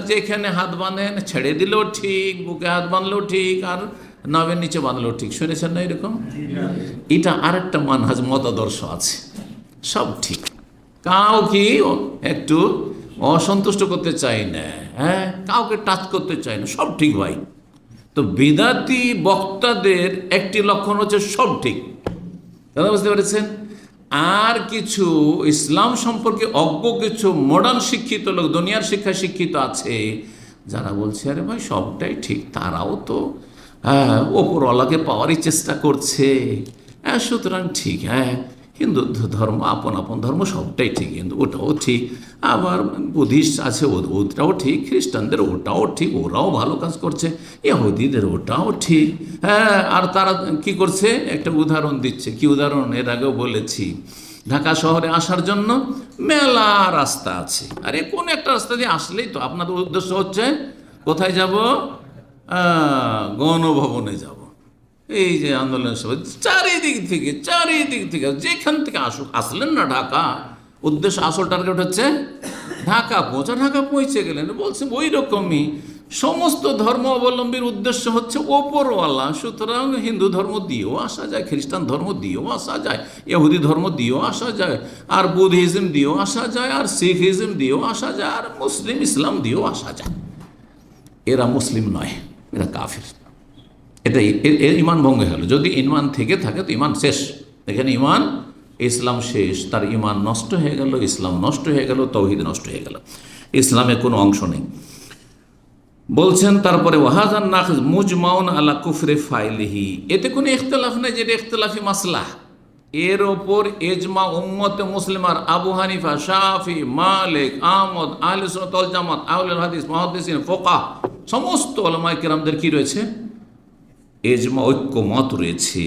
A: যেখানে হাত বাঁধেন ছেড়ে দিলেও ঠিক, বুকে হাত বাঁধলেও ঠিক, আর নবের নিচে বাঁধলেও ঠিক। শুনেছেন না এরকম? এটা আরেকটা মানহাজ মতাদর্শ আছে, সব ঠিক, কাউকে একটু অসন্তুষ্ট করতে চাই না, কাউকে টাচ করতে চাই না, সব ঠিক ভাই। তো বিদাতি বক্তাদের একটি লক্ষণ হচ্ছে সব ঠিক, কথা বুঝতে পেরেছেন। আর কিছু ইসলাম সম্পর্কে অজ্ঞ কিছু মডার্ন শিক্ষিত লোক, দুনিয়ার শিক্ষায় শিক্ষিত আছে, যারা বলছে আরে ভাই সবটাই ঠিক, তারাও তো ওপরওয়ালাকে পাওয়ারই চেষ্টা করছে, সুতরাং ঠিক। হিন্দু ধর্ম আপন আপন ধর্ম সবটাই ঠিক, কিন্তু ওটাও ঠিক। আবার বুদ্ধিস্ট আছে, ওটাও ঠিক, খ্রিস্টানদের ওটাও ঠিক, ওরাও ভালো কাজ করছে, ইহুদিদের ওটাও ঠিক। আর তারা কি করছে, একটা উদাহরণ দিচ্ছে। কি উদাহরণ? এর আগেও বলেছি, ঢাকা শহরে আসার জন্য মেলা রাস্তা আছে, আরে কোন একটা রাস্তা দিয়ে আসলেই তো আপনাদের উদ্দেশ্য হচ্ছে কোথায় যাব, গণভবনে যাব। এই যে আন্দোলনের সবাই চারিদিক থেকে যেখান থেকে আসলেন না ঢাকা, উদ্দেশ্য আসল টার্গেট হচ্ছে ঢাকা পৌঁছে গেলেন। বলছে ওই রকমই সমস্ত ধর্ম অবলম্বীর উদ্দেশ্য হচ্ছে ওপরওয়ালা। সুতরাং হিন্দু ধর্ম দিয়েও আসা যায়, খ্রিস্টান ধর্ম দিয়েও আসা যায়, ইহুদি ধর্ম দিয়েও আসা যায়, আর বুদ্ধিজম দিয়েও আসা যায়, আর শিখিজম দিয়েও আসা যায়, আর ইসলাম দিয়েও আসা যায়। এরা মুসলিম নয়, এরা কাফির। এটাই এর ইমান ভঙ্গ হলো। যদি ইমান থেকে থাকে তো ইমান শেষ। এখানে ইমান, ইসলাম শেষ, তার ইমান নষ্ট হয়ে গেল, ইসলাম নষ্ট হয়ে গেল, তাওহীদ নষ্ট হয়ে গেল, ইসলামে কোনো অংশ নেই। বলছেন তারপরে ওয়াহাজান নাখিজ মুজমাউন আলা কুফরে ফাইলিহি, এতে কোনো ইখতিলাফ নেই, যেটা ইখতিলাফি মাসলা। এর ওপর এজমা উম্মতে মুসলিমার আবু হানিফা, শাফি, মালিক, আহমদ, আহলে সুন্নাত ওয়াল জামাত, আহলুল হাদিস, মুহাদ্দিসিন, ফুকাহা, সমস্ত উলামায়ে কেরামদের কি রয়েছে? এজমা, ঐক্যমত রয়েছে।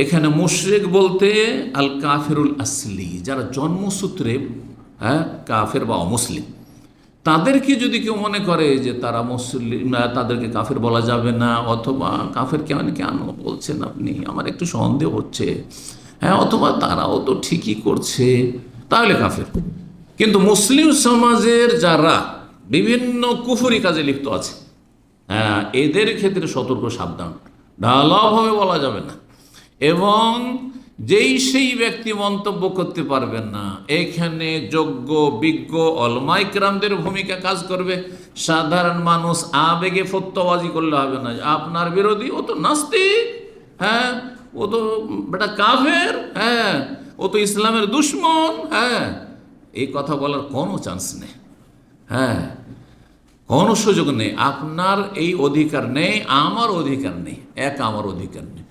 A: এখানে মুশরিক বলতে আল কাফিরুল আসলি, যারা জন্মসূত্রে কাফের বা অমুসলিম, তাদেরকে যদি কেউ মনে করে যে তারা মুসলিম, তাদেরকে কাফের বলা যাবে না, অথবা কাফের কেন বলছেন আপনি, আমার একটু সন্দেহ হচ্ছে, অথবা তারাও তো ঠিকই করছে, তাহলে কাফের। কিন্তু মুসলিম সমাজের যারা বিভিন্ন কুফরি কাজে লিপ্ত আছে, এদের ক্ষেত্রে সতর্ক, সাবধান, ঢালাওভাবে বলা যাবে না। এবং সেই ব্যক্তি মন্তব্য করতে পারবেন না। এখানে যোগ্য বিজ্ঞ ওলামায়ে কেরামদের ভূমিকা কাজ করবে। সাধারণ মানুষ আবেগে ফতোয়াবাজি করলে হবে না। আপনার বিরোধী, ও তো নাস্তিক, ও তো বেটা কাফের, ও তো ইসলামের দুশ্মন, এই কথা বলার কোনো চান্স নেই, কোনো সুযোগ নেই। আপনার এই অধিকার নেই, আমার অধিকার নেই, আমার অধিকার নেই।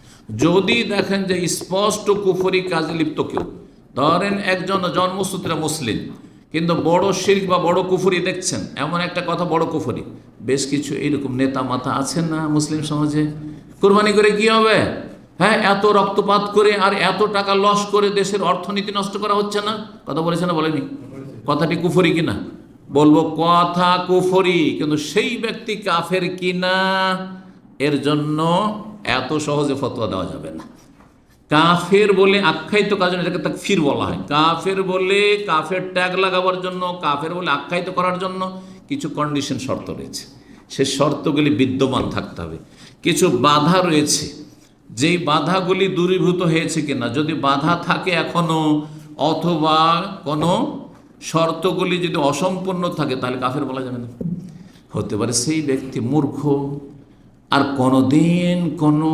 A: যদি দেখেন যে স্পষ্ট কুফরি কাজে লিপ্ত কেউ, ধরেন একজন জন্মসূত্রে মুসলিম কিন্তু বড় শিরক বা বড় কুফরি দেখছেন, এমন একটা কথা বড় কুফরি, বেশ কিছু এইরকম নেতা মাথা আছেন না মুসলিম সমাজে? কোরবানি করে কি হবে? এত রক্তপাত করে আর এত টাকা লস করে দেশের অর্থনীতি নষ্ট করা হচ্ছে না? কথা বলেছে না, বলেনি? কথাটি কুফরি কিনা? বলবো কথা কুফরি, কিন্তু সেই ব্যক্তি কাফের কিনা এর জন্য এত সহজে ফতোয়া দেওয়া যাবে না। কাফের বলে আখ্যায়িত কাজ, এটাকে তাকফির বলা হয়। কাফের বলে, কাফের ট্যাগ লাগাবার জন্য, কাফের বলে আখ্যায়িত করার জন্য কিছু কন্ডিশন, শর্ত রয়েছে। সে শর্তগুলি বিদ্যমান থাকতে হবে। কিছু বাধা রয়েছে, যেই বাধাগুলি দূরীভূত হয়েছে কিনা, যদি বাধা থাকে এখনো, অথবা কোনো শর্তগুলি যদি অসম্পূর্ণ থাকে, তাহলে কাফের বলা যাবে না। হতে পারে সেই ব্যক্তি মূর্খ, আর কোনোদিন কোনো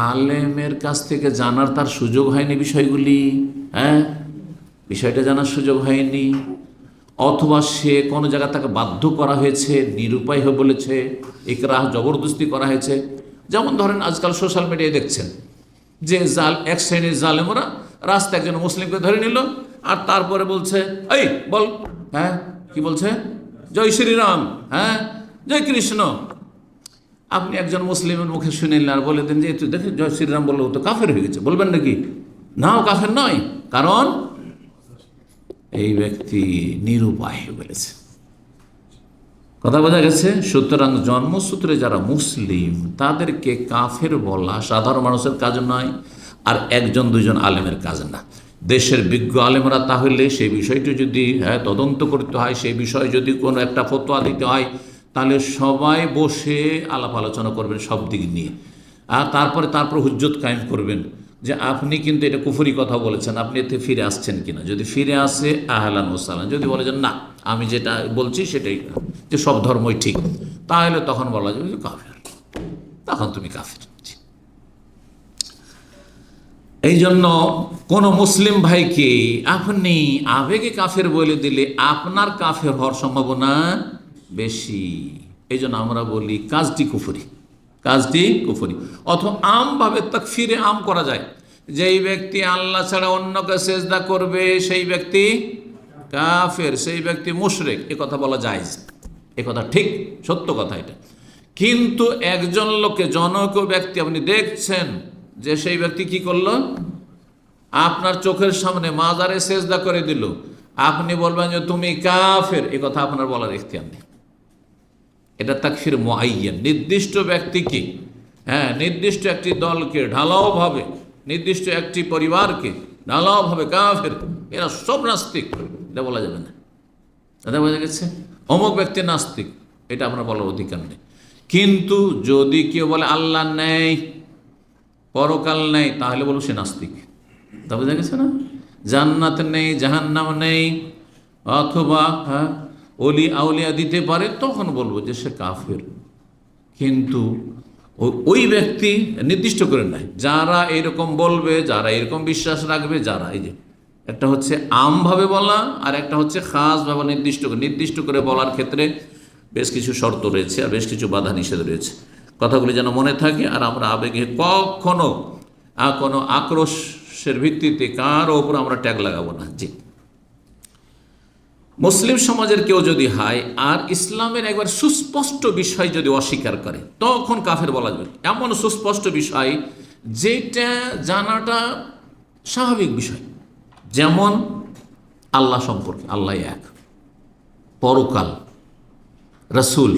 A: আলেমের কাছ থেকে জানার তার সুযোগ হয়নি বিষয়গুলি, বিষয়টা জানার সুযোগ হয়নি, অথবা সে কোনো জায়গা তাকে বাধ্য করা হয়েছে, নিরুপায় হয়ে বলেছে, ইকরাহ, জবরদস্তি করা হয়েছে। যেমন ধরেন আজকাল সোশ্যাল মিডিয়ায় দেখছেন যে এক শ্রেণীর জালেমরা রাস্তায় একজন মুসলিমকে ধরে নিল, আর তারপরে বলছে, এই বল, কি বলছে? জয় শ্রীরাম, জয় কৃষ্ণ। আপনি একজন মুসলিমের মুখে শুনেন আর বলে দেন যে তুই দেখে জয় শ্রীরাম বললো, তো কাফের হয়ে গেছে, বলবেন নাকি? না, ও কাফের নয়, কারণ এই ব্যক্তি নিরুপায় হয়ে বলেছে। কথা বোঝা গেছে? সুতরাং জন্মসূত্রে যারা মুসলিম, তাদেরকে কাফের বলা সাধারণ মানুষের কাজ নয়, আর একজন দুজন আলেমের কাজ না। দেশের বিজ্ঞ আলেমরা তাহলে সেই বিষয়টি যদি তদন্ত করতে হয়, সেই বিষয়ে যদি কোনো একটা ফতোয়া দিতে হয়, তাহলে সবাই বসে আলাপ আলোচনা করবেন সব দিক নিয়ে, আর তারপর হুজ্জত কায়েম করবেন যে আপনি কিন্তু এটা কুফরি কথা বলেছেন, আপনি এতে ফিরে আসছেন কিনা। যদি ফিরে আসে আহলান ওয়া সাহলান, যদি বলে যে না আমি যেটা বলছি সেটাই, যে সব ধর্মই ঠিক, তাহলে তখন বলা যাবে যে কাফের, তখন তুমি কাফের। এই জন্য কোনো মুসলিম ভাইকে আপনি আবেগে কাফের বলে দিলে আপনার কাফের হওয়ার সম্ভাবনা বেশি। এই জন্য আমরা বলি কাজটি কুফরি, কাজটি কুফরি। অথবা আমভাবে তাকফিরে আম করা যায়, যেই ব্যক্তি আল্লাহ ছাড়া অন্যকে সেজদা করবে সেই ব্যক্তি কাফের, সেই ব্যক্তি মুশরিক, এ কথা বলা যায়, এ কথা ঠিক, সত্য কথা এটা। কিন্তু একজন লোককে, জনক ব্যক্তি আপনি দেখছেন যে সেই ব্যক্তি কি করলো, আপনার চোখের সামনে মাজারে সেজদা করে দিল, আপনি বলবেন যে তুমি কাফের, এ কথা আপনার বলার ইখতিয়ার নেই। এটা তাকফির মুআয়্যান, নির্দিষ্ট ব্যক্তিকে হ্যাঁ, নির্দিষ্ট একটি দলকে ঢালাওভাবে, নির্দিষ্ট একটি পরিবারকে ঢালাওভাবে কাফের, এরা সব নাস্তিক, এটা বলা যাবে না। এটা বোঝা গেছে? অমুক ব্যক্তি নাস্তিক, এটা আপনার বলার অধিকার নেই। কিন্তু যদি কেউ বলে আল্লাহ নেই, পরকাল নেই, তাহলে বলবো সে নাস্তিক। তা বোঝা গেছে না? জান্নাত নেই, জাহান্নাম নেই, অথবা অলি আউলিয়া দিতে পারে, তখন বলবো যে সে কাফের। কিন্তু ওই ব্যক্তি নির্দিষ্ট করে নাই, যারা এরকম বলবে, যারা এরকম বিশ্বাস রাখবে, যারা এই যে একটা হচ্ছে আমভাবে বলা, আর একটা হচ্ছে খাসভাবে নির্দিষ্ট করে বলার ক্ষেত্রে বেশ কিছু শর্ত রয়েছে আর বেশ কিছু বাধা নিষেধ রয়েছে। কথাগুলি যেন মনে থাকে, আর আমরা আবেগে কখনো কোনো আক্রোশের ভিত্তিতে কারো ওপর আমরা ট্যাগ লাগাবো না। জি, মুসলিম সমাজের কেউ যদি হয় আর ইসলামের একবার সুস্পষ্ট বিষয় যদি অস্বীকার করে, তখন কাফের বলা যাবে। এমন সুস্পষ্ট বিষয় যেটা জানাটা স্বাভাবিক বিষয়, যেমন আল্লাহ সম্পর্কে, আল্লাহ এক, পরকাল, রাসূল।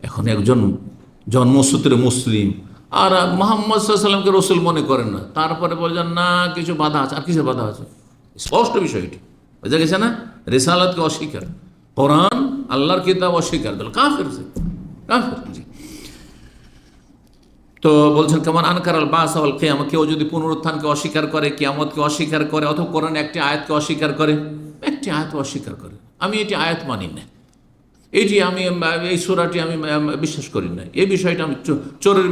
A: এখন একজন জন্মসূত্রে মুসলিম আর মুহাম্মদ সাল্লাল্লাহু আলাইহি ওয়াসাল্লামকে রসুল মনে করেন না, তারপরে বলছেন না কিছু বাধা আছে। আর কিসের বাধা আছে? স্পষ্ট বিষয়টি বোঝা গেছে না? রিসালাতকে অস্বীকার, কোরআন আল্লাহর কিতাব অস্বীকার, কাফের। জি। তো বলছেন কেমন আনকার আল বাস ওয়াল কিয়ামা, কেউ যদি পুনরুত্থানকে অস্বীকার করে, কিয়ামতকে অস্বীকার করে, অথবা কোরআন একটি আয়াতকে অস্বীকার করে, একটি আয়াত অস্বীকার করে, আমি এটি আয়াত মানি না, এটি আমি এই সূরাটি আমি বিশ্বাস করি না, এই বিষয়টা আমি চোরের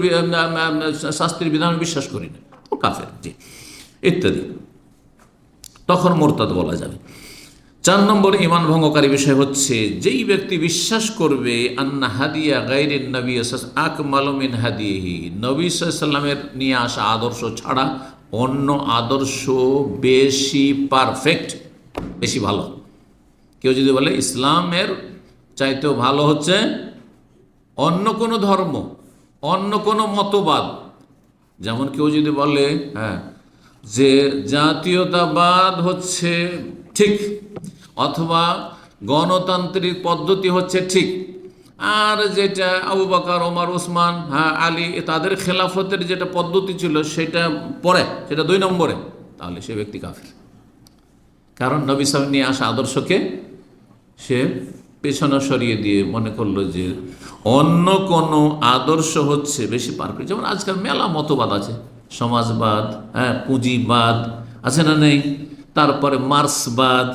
A: শাস্তির বিধান বিশ্বাস করি না, ও কাফের। জি, ইত্যাদি, তখন মোরতাদ বলা যাবে। 4 নম্বর ঈমান ভঙ্গকারী বিষয় হচ্ছে, যেই ব্যক্তি বিশ্বাস করবে আন্না হাদিয়া গায়রিন নবী আকমালু মিন হাদিহি, নবী সাল্লাল্লাহু আলাইহি ওয়াসাল্লামের নিয়ে আসা আদর্শ ছাড়া অন্য আদর্শ বেশি পারফেক্ট, বেশি ভালো। কেউ যদি বলে ইসলামের চাইতেও ভালো হচ্ছে অন্য কোনো ধর্ম, অন্য কোনো মতবাদ, যেমন কেউ যদি বলে যে জাতীয়তাবাদ হচ্ছে ঠিক, অথবা গণতান্ত্রিক পদ্ধতি হচ্ছে ঠিক, আর যেটা আবু বকর, ওমর, ওসমান, আলী তাদের খেলাফতের যেটা পদ্ধতি ছিল সেটা পরে, সেটা 2 নম্বরে, তাহলে সে ব্যক্তি কাফের। কারণ নবী সাল্লাল্লাহু নিয়ে আসা আদর্শকে সে পেছনে সরিয়ে দিয়ে মনে করলো যে অন্য কোনো আদর্শ হচ্ছে বেশি পারফেক্ট। যেমন আজকাল মেলা মতবাদ আছে, সমাজবাদ, পুঁজিবাদ আছে না নেই, তারপরে মার্ক্সবাদ,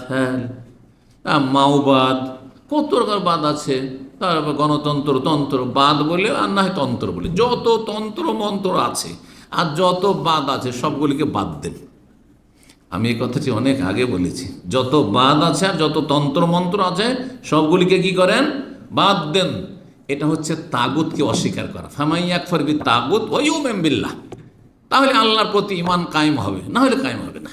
A: মাওবাদ, কত রকম বাদ আছে, তারপর গণতন্ত্র, তন্ত্রবাদ বলে, আর না হয় তন্ত্র বলে, যত তন্ত্র মন্ত্র আছে আর যত বাদ আছে সবগুলিকে বাদ দেন। আমি এই কথাটি অনেক আগে বলেছি, যত বাদ আছে আর যত তন্ত্র মন্ত্র আছে সবগুলিকে কি করেন? বাদ দেন। এটা হচ্ছে তাগুতকে অস্বীকার করা। ফামান ইয়াকফুর বিত তাগুত ওয়া ইউমিন বিল্লাহ, তাহলে আল্লাহর প্রতি ঈমান কায়েম হবে, না হলে কায়েম হবে না।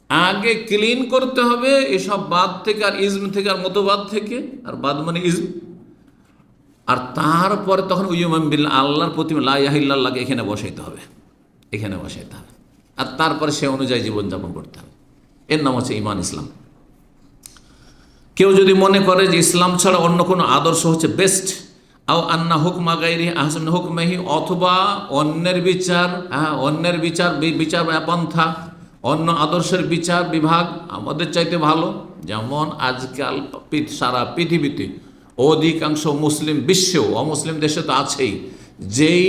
A: আগে ক্লিন করতে হবে এসব বাদ থেকে, আর ইজম থেকে, আর মতবাদ থেকে, আর বাদ মানে ইজম, আর তারপরে তখন ইউমিন বিল্লাহ, আল্লাহর প্রতি লা ইলাহা ইল্লাল্লাহকে এখানে বসাইতে হবে, এখানে বসাইতে হবে, আর তারপরে সে অনুযায়ী জীবনযাপন করতে হবে। এর নাম হচ্ছে ঈমান, ইসলাম। কেউ যদি মনে করে যে ইসলাম ছাড়া অন্য কোনো আদর্শ হচ্ছে বেস্ট, আও আন্না হুকমা গায়রি আহসান হুকমিহি, অথবা অন্যের বিচার পন্থা, অন্য আদর্শের বিচার বিভাগ আমাদের চাইতে ভালো। যেমন আজকাল সারা পৃথিবীতে অধিকাংশ মুসলিম বিশ্বেও, অমুসলিম দেশে তো আছেই, যেই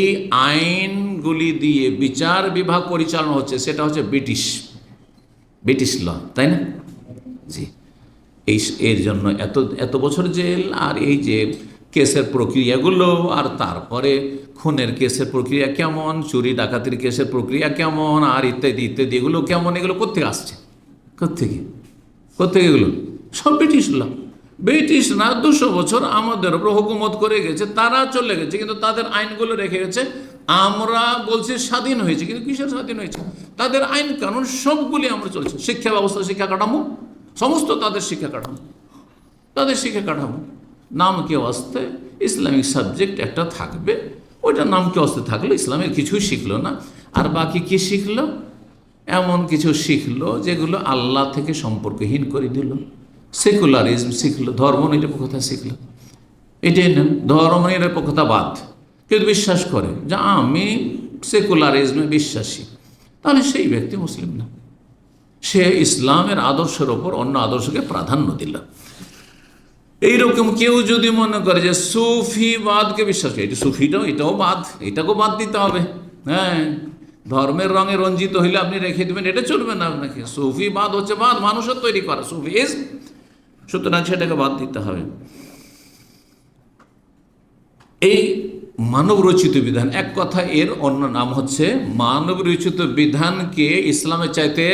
A: আইনগুলি দিয়ে বিচার বিভাগ পরিচালনা হচ্ছে সেটা হচ্ছে ব্রিটিশ ল, তাই না? জি, এর জন্য এত বছর জেল, আর এই যে কেসের প্রক্রিয়াগুলো, আর তারপরে খুনের কেসের প্রক্রিয়া কেমন, চুরি ডাকাতির কেসের প্রক্রিয়া কেমন, আর ইত্যাদি ইত্যাদি, এগুলো কেমন, এগুলো কোত্থেকে আসছে? কোত্থেকে এগুলো? সব ব্রিটিশরা 200 বছর আমাদের উপর হুকুমত করে গেছে, তারা চলে গেছে, কিন্তু তাদের আইনগুলো রেখে গেছে। আমরা বলছি স্বাধীন হয়েছে, কিন্তু কিসের স্বাধীন হয়েছে? তাদের আইন কানুন সবগুলি আমরা চলছে। শিক্ষা ব্যবস্থা, শিক্ষা কাঠামো, সমস্ত তাদের শিক্ষা কাঠামো, নাম কে অস্তে ইসলামিক সাবজেক্ট একটা থাকবে, ওইটা নাম কে অস্তে থাকলো, ইসলামের কিছুই শিখলো না। আর বাকি কি শিখলো? এমন কিছু শিখলো যেগুলো আল্লাহ থেকে সম্পর্কহীন করে দিল। সেকুলারিজম শিখলো, ধর্মনিরপেক্ষতা শিখলো। এটাই না, ধর্মনিরপেক্ষতা বাদ, কেউ বিশ্বাস করে যে আমি সেকুলারিজমে বিশ্বাসী, তাহলে সেই ব্যক্তি মুসলিম না, সে ইসলামের আদর্শের ওপর অন্য আদর্শকে প্রাধান্য দিল। এইরকম কেউ যদি মনে করে যে সুফিবাদকে বিশ্বাস করে, এটা সুফিটাও এটাও বাদ, এটাকেও বাদ দিতে হবে, হ্যাঁ ধর্মের রঙে রঞ্জিত হইলে আপনি রেখে দেবেন, এটা চলবে না আপনাকে। সুফিবাদ হচ্ছে বাদ, মানুষের তৈরি করা সুফিজম, সুতরাং সেটাকে বাদ দিতে হবে। এই মানব রচিত বিধান, এক কথা এর অন্য নাম হচ্ছে মানব রচিত বিধানকে ইসলামের চাইতে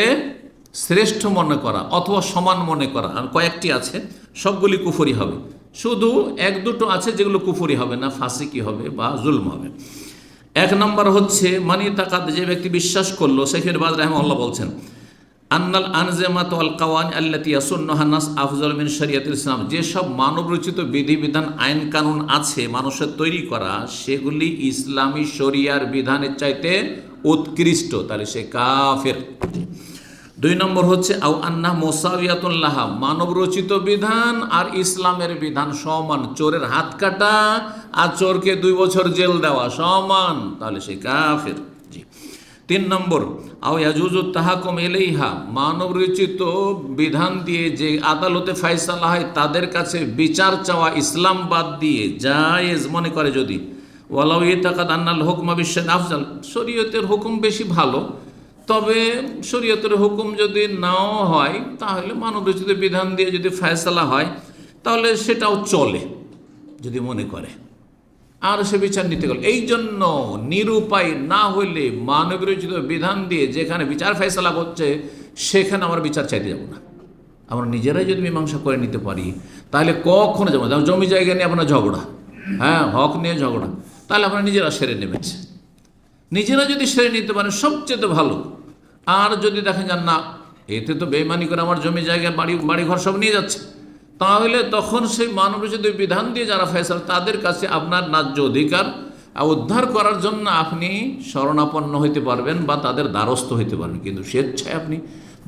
A: শ্রেষ্ঠ মনে করা অথবা সমান মনে করা। আর কয়েকটি আছে, সবগুলি কুফরি হবে, শুধু এক দুটো আছে যেগুলো কুফরি হবে না, ফাসিকি হবে বা জুলম হবে। এক নম্বর হচ্ছে মানি তাকাত, যে ব্যক্তি বিশ্বাস করলো, শেখের বাজ রাহিমাহুল্লাহ বলছেন আন্নাল আনজামাত ওয়াল কাওয়ান আল্লাতী ইয়াসুন্নুহা নাস আফজাল মিন শরিয়াতুল ইসলাম, যেসব মানব রচিত বিধিবিধান আইন কানুন আছে মানুষের তৈরি করা, সেগুলি ইসলামী শরিয়ার বিধানের চাইতে উৎকৃষ্ট, তাহলে সে কাফের। দুই নম্বর হচ্ছে আও আন্না মুসাওয়াতুন লাহা, মানব রচিত বিধান আর ইসলামের বিধান সমান, চোরের হাত কাটা আর চোরকে 2 বছর জেল দেওয়া সমান, তাহলে সে কাফের। জি। 3 নম্বর আও ইয়াজুজু তাহাকুম ইলাইহা, মানব রচিত বিধান দিয়ে যে আদালতে ফয়সালা হয় তাদের কাছে বিচার চাওয়া ইসলাম বাদ দিয়ে জায়েজ মনে করে যদি, ওয়ালাউ ইতাকাদ আন্নাল হুকমা বিশাদ আফজাল, শরীয়তের হুকুম বেশি ভালো, তবে শরীয়তের হুকুম যদি নাও হয় তাহলে মানব রচিত বিধান দিয়ে যদি ফয়সালা হয় তাহলে সেটাও চলে যদি মনে করে, আর সে বিচার নিতে গেল। এই জন্য নিরুপায় না হইলে মানব রচিত বিধান দিয়ে যেখানে বিচার ফয়সালা হচ্ছে সেখানে আমরা বিচার চাইতে যাব না। আমরা নিজেরাই যদি মীমাংসা করে নিতে পারি তাহলে কখনো যাবো না। জমি জায়গা নিয়ে আপনার ঝগড়া, হ্যাঁ হক নিয়ে ঝগড়া, তাহলে আপনারা নিজেরা সেরে নেবেছে, নিজেরা যদি সেরে নিতে পারেন সবচেয়ে ভালো। আর যদি দেখেন যান না এতে তো বেইমানি করে আমার জমি জায়গা বাড়ি ঘর সব নিয়ে যাচ্ছে, তাহলে তখন সেই মানব রচিত বিধান দিয়ে যারা ফয়সালা তাদের কাছে আপনার ন্যায্য অধিকার উদ্ধার করার জন্য আপনি শরণাপন্ন হইতে পারবেন বা তাদের দ্বারস্থ হইতে পারবেন। কিন্তু স্বেচ্ছায় আপনি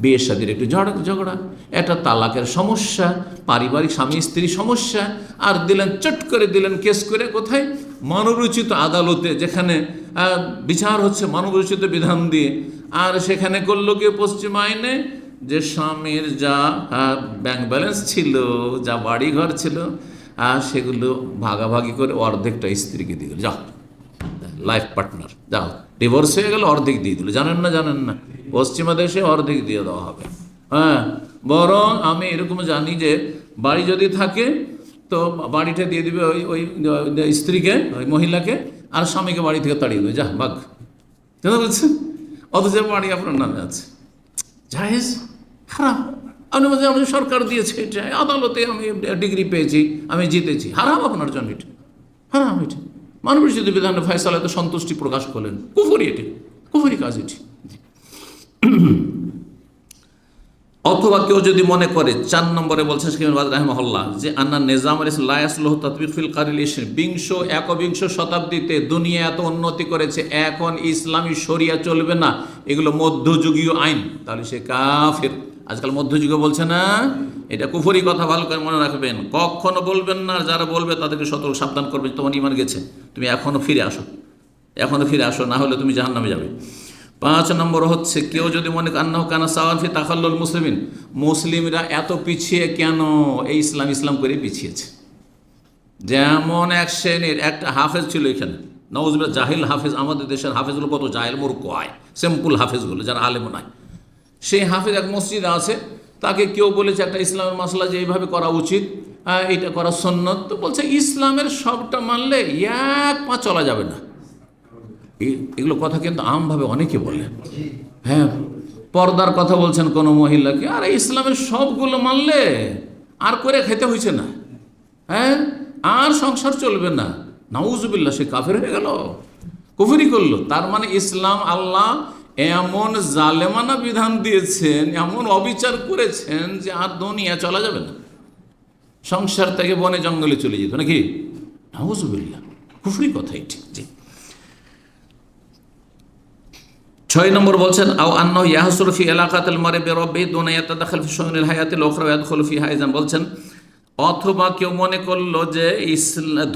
A: বিয়ের সাথে একটু ঝগড়া, একটা তালাকের সমস্যা, পারিবারিক স্বামী স্ত্রী সমস্যা, আর দিলেন চট করে দিলেন কেস করে কোথায়, মানবরচিত আদালতে, যেখানে বিচার হচ্ছে মানবরচিত বিধান দিয়ে, আর সেখানে করলো কি পশ্চিম আইনে যে স্বামীর যা ব্যাংক ব্যালেন্স ছিল, যা বাড়িঘর ছিল, সেগুলো ভাগাভাগি করে অর্ধেকটা স্ত্রীকে দিয়ে দিল, যাও লাইফ পার্টনার, যাও ডিভোর্স হয়ে গেল, অর্ধেক দিয়ে দিল। জানেন না পশ্চিমা দেশে অর্ধেক দিয়ে দেওয়া হবে। হ্যাঁ, বরং আমি এরকম জানি যে বাড়ি যদি থাকে তো বাড়িটা দিয়ে দিবে ওই স্ত্রীকে, ওই মহিলাকে, আর স্বামীকে বাড়ি থেকে তাড়িয়ে দেবে, যা ভাগ, জানা বলছে, অথচ বাড়ি আপনার নামে আছে। জায়েজ? হারাম। আপনি বলছেন আমি সরকার দিয়েছে, এটা আদালতে আমি ডিগ্রি পেয়েছি, আমি জিতেছি, হারাম আপনার জন্য, এটা হারাম। এটা মানব রচিত বিধানে ফয়সালাতে সন্তুষ্টি প্রকাশ করলেন, কুফরি, এটি কুফরি কাজ এটি। অথবা কেউ যদি মনে করে, 4 নম্বরে বলছে রাহিমাহুল্লাহ, যে আন্না নিজাম লা ইয়াসলুহু তাতবিক ফিল কারিল 21 শতাব্দীতে দুনিয়া এত উন্নতি করেছে, এখন ইসলামী শরিয়া চলবে না, এগুলো মধ্যযুগীয় আইন, তাহলে সে কাফের। আজকাল মধ্যযুগে বলছে না, এটা কুফরি কথা, ভালো করে মনে রাখবেন, কখনো বলবেন না। যারা বলবে তাদেরকে সতর্ক সাবধান করবেন, তোমার ঈমান গেছে, তুমি এখনো ফিরে আসো, না হলে তুমি জাহান্নামে যাবে। 5 নম্বর হচ্ছে কেউ যদি মনে আন্নাহু কানা সাওয়ান ফি তাখাল্লুল মুসলিমিন, মুসলিমরা এত পিছিয়ে কেন, এই ইসলাম করে পিছিয়েছে। যেমন এক শ্রেণীর একটা হাফেজ ছিল এখানে, নওয়াজুবিল্লাহ, জাহিল হাফেজ। আমাদের দেশের হাফেজগুলো কত জাহিল মূর্খ হয়, সিম্পল হাফেজগুলো যারা আলেম নয়। সেই হাফেজ এক মসজিদে আছে, তাকে কেউ বলেছে একটা ইসলামের মাসলা যে এইভাবে করা উচিত, এটা করা সুন্নত, তো বলছে ইসলামের সবটা মানলে এক পা চলা যাবে না। এগুলো কথা কিন্তু আমভাবে অনেকে বলে। হ্যাঁ, পর্দার কথা বলছেন কোনো মহিলাকে, আর ইসলামের সবগুলো মানলে আর করে খেতে হয়েছে না, হ্যাঁ, আর সংসার চলবে না। নাউজুবিল্লাহ, সে কাফের হয়ে গেল, কুফরি করলো। তার মানে ইসলাম, আল্লাহ এমন জালেমানা বিধান দিয়েছেন, এমন অবিচার করেছেন যে আর দুনিয়া চলা যাবে না, সংসার থেকে বনে জঙ্গলে চলে যেত নাকি। নাউজুবিল্লাহ, কুফরি কথাই ঠিক। জি। 6 নম্বর বলছেন আও আন্নাহু ইয়াহসুলু ফি ইলাকাতিল মারই বিরাব্বিহি দুনা ইয়াতাদাখাল ফি শুউনিল হায়াতিল উখরা ওয়া ইয়াদখুলু ফিহা আইযান, বলছেন অথবা কেউ মনে করলো যে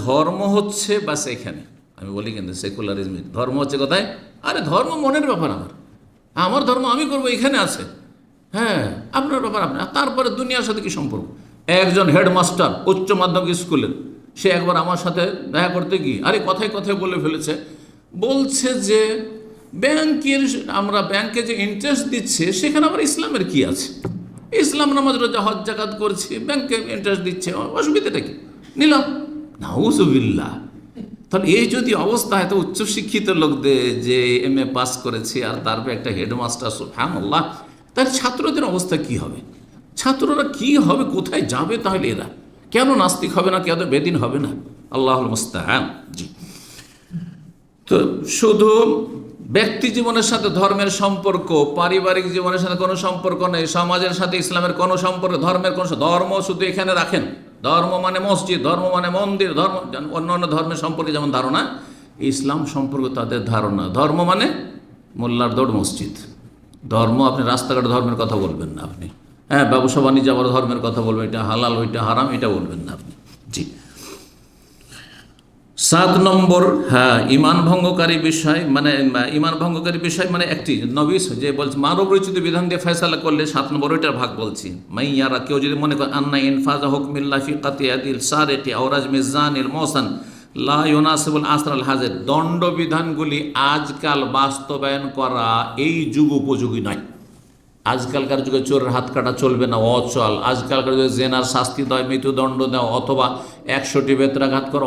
A: ধর্ম হচ্ছে বাস এখানে, আমি বলি কিন্তু সেকুলারিজম ধর্ম হচ্ছে কোথায়? আরে ধর্ম মনের ব্যাপার, আমার ধর্ম আমি করবো, এখানে আছে। হ্যাঁ, আপনার ব্যাপার আপনি। তারপরে দুনিয়ার সাথে কি সম্পর্ক? একজন হেডমাস্টার উচ্চ মাধ্যমিক স্কুলের, সে একবার আমার সাথে দেখা করতে গিয়ে আরে কথায় কথায় বলে ফেলেছে, বলছে যে আমরা ব্যাংকে যে ইন্টারেস্ট দিচ্ছে সেখানে আবার ইসলামের কি আছে? ইসলাম নামাজ রোজা হজ জাকাত করছি, ব্যাংকে ইন্টারেস্ট দিচ্ছে, অসুবিধাটা কি? নিলাম। নাউজুবিল্লাহ। তাহলে এই যদি অবস্থা, এত উচ্চশিক্ষিত লোকদের, যে MA পাস করেছে আর তারপরে একটা হেডমাস্টার, সুবহানাল্লাহ, তার ছাত্রদের অবস্থা কি হবে? ছাত্ররা কি হবে, কোথায় যাবে? তাহলে এরা কেন নাস্তিক হবে না, কেন বেদিন হবে না? আল্লাহুল মুস্তাআন। জি, তো শুধু ব্যক্তি জীবনের সাথে ধর্মের সম্পর্ক, পারিবারিক জীবনের সাথে কোনো সম্পর্ক নেই, সমাজের সাথে ইসলামের কোনো সম্পর্ক, ধর্মের কোনো, ধর্ম শুধু এখানে রাখেন। ধর্ম মানে মসজিদ, ধর্ম মানে মন্দির, ধর্ম অন্য অন্য ধর্মের সম্পর্কে যেমন ধারণা, ইসলাম সম্পর্কে তাদের ধারণা ধর্ম মানে মোল্লার দৌড় মসজিদ। ধর্ম, আপনি রাস্তাঘাটে ধর্মের কথা বলবেন না আপনি। হ্যাঁ, ব্যবসা বাণিজ্য আবার ধর্মের কথা বলবেন, এটা হালাল ওইটা হারাম, এটা বলবেন না আপনি। জি, 7 নম্বর, হ্যাঁ, ইমান ভঙ্গকারী বিষয় মানে ইমান ভঙ্গকারী বিষয় মানে একটি নবী যে বলছে মানব রচিত বিধান দিয়ে ফয়সালা করলে 7 নম্বর ওইটার ভাগ বলছি। মাইয়ারা, কেউ যদি মনে করে আন্না ইনফাজা হুকমিল্লাহ ফি কাতিয়াতিল সারিকি আও রাজমিজ জানিল মুহসান লা ইউনাসিবুল আসরাল হাজির, দণ্ডবিধানগুলি আজকাল বাস্তবায়ন করা এই যুগ উপযোগী নয়। আজকালকার যুগে চোরের হাত কাটা চলবে না, অচল। আজকালকার যুগে জেনার শাস্তি দেয়, মৃত্যুদণ্ড দেওয়া, অথবা 100টি বেত্রাঘাত করা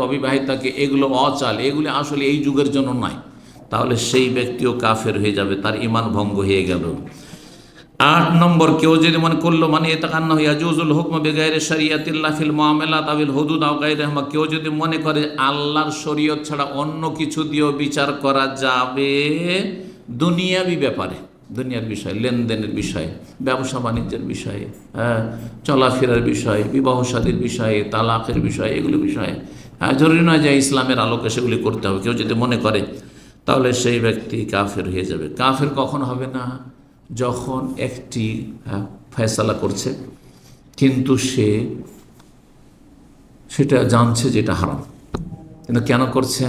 A: অবিবাহিতাকে, এগুলো অচাল, এগুলি আসলে এই যুগের জন্য নয়। তাহলে সেই ব্যক্তিও কাফের হয়ে যাবে, তার ইমান ভঙ্গ হয়ে গেল। 8 নম্বর, কেউ যদি মনে করলো মানে এতাকান্না ইয়াজুজুল হুকম বিগাইরি শরিয়াতিল্লাহ ফিল মুআমালাত আবিল হুদুদ আও গায়রিহিমা, কেউ যদি মনে করে আল্লাহর শরীয়ত ছাড়া অন্য কিছু দিয়েও বিচার করা যাবে দুনিয়াবি ব্যাপারে, দুনিয়ার বিষয়, লেনদেনের বিষয়ে, ব্যবসা বাণিজ্যের বিষয়ে, হ্যাঁ, চলাফেরার বিষয়ে, বিবাহ শাদীর বিষয়ে, তালাকের বিষয়ে, এগুলো বিষয়ে, হ্যাঁ, জরুরি নয় যে ইসলামের আলোকে সেগুলি করতে হবে। কেউ যদি মনে করে, তাহলে সেই ব্যক্তি কাফের হয়ে যাবে। কাফের কখন হবে না? যখন একটি ফয়সালা করছে কিন্তু সেটা জানছে যে এটা হারাম, কিন্তু কেন করছে?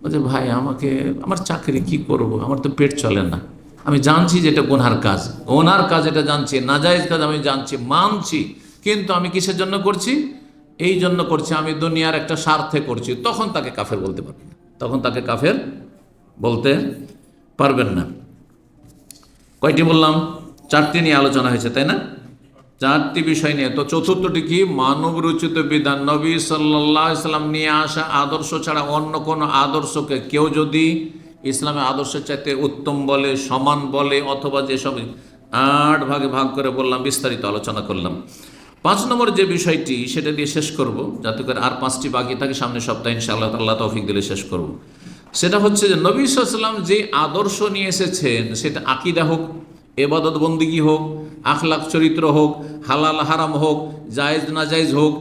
A: বলছে ভাই আমাকে, আমার চাকরি কি করব, আমার তো পেট চলে না, আমি জানছি যে এটা গুনহার কাজ, ওনার কাজ এটা জানছি, নাজায়েজ কাজ আমি জানছি, মানছি, কিন্তু আমি কিসের জন্য করছি? এই জন্য করছি, আমি দুনিয়ার একটা স্বার্থে করছি। তখন তাকে কাফের বলতে পারবেন না, তখন তাকে কাফের বলতে পারবেন না। কয়টি বললাম? 4টি নিয়ে আলোচনা হয়েছে, তাই না? 4টি বিষয় নিয়ে। তো চতুর্থটি কি? মানব রচিত বিধান, নবী সাল্লাল্লাহু আলাইহি সাল্লাম নিয়ে আসা আদর্শ ছাড়া অন্য কোনো আদর্শকে কেউ যদি ইসলামের আদর্শের চাইতে উত্তম বলে, সমান বলে, অথবা যেসব 8 ভাগে ভাগ করে বললাম, বিস্তারিত আলোচনা করলাম। 5 নম্বর যে বিষয়টি, সেটা দিয়ে শেষ করব, যাতে করে আর 5টি বাকি থাকে, সামনের সপ্তাহে ইনশাআল্লাহ আল্লাহ তৌফিক দিলে শেষ করব। সেটা হচ্ছে যে নবী সাল্লাল্লাহু আলাইহি ওয়াসাল্লাম যে আদর্শ নিয়ে এসেছেন, সেটা আকীদা হোক, ইবাদত বন্দিগি হোক, আখলাক চরিত্র হোক, হালাল হারাম হোক, জায়েজ নাজায়েজ হোক,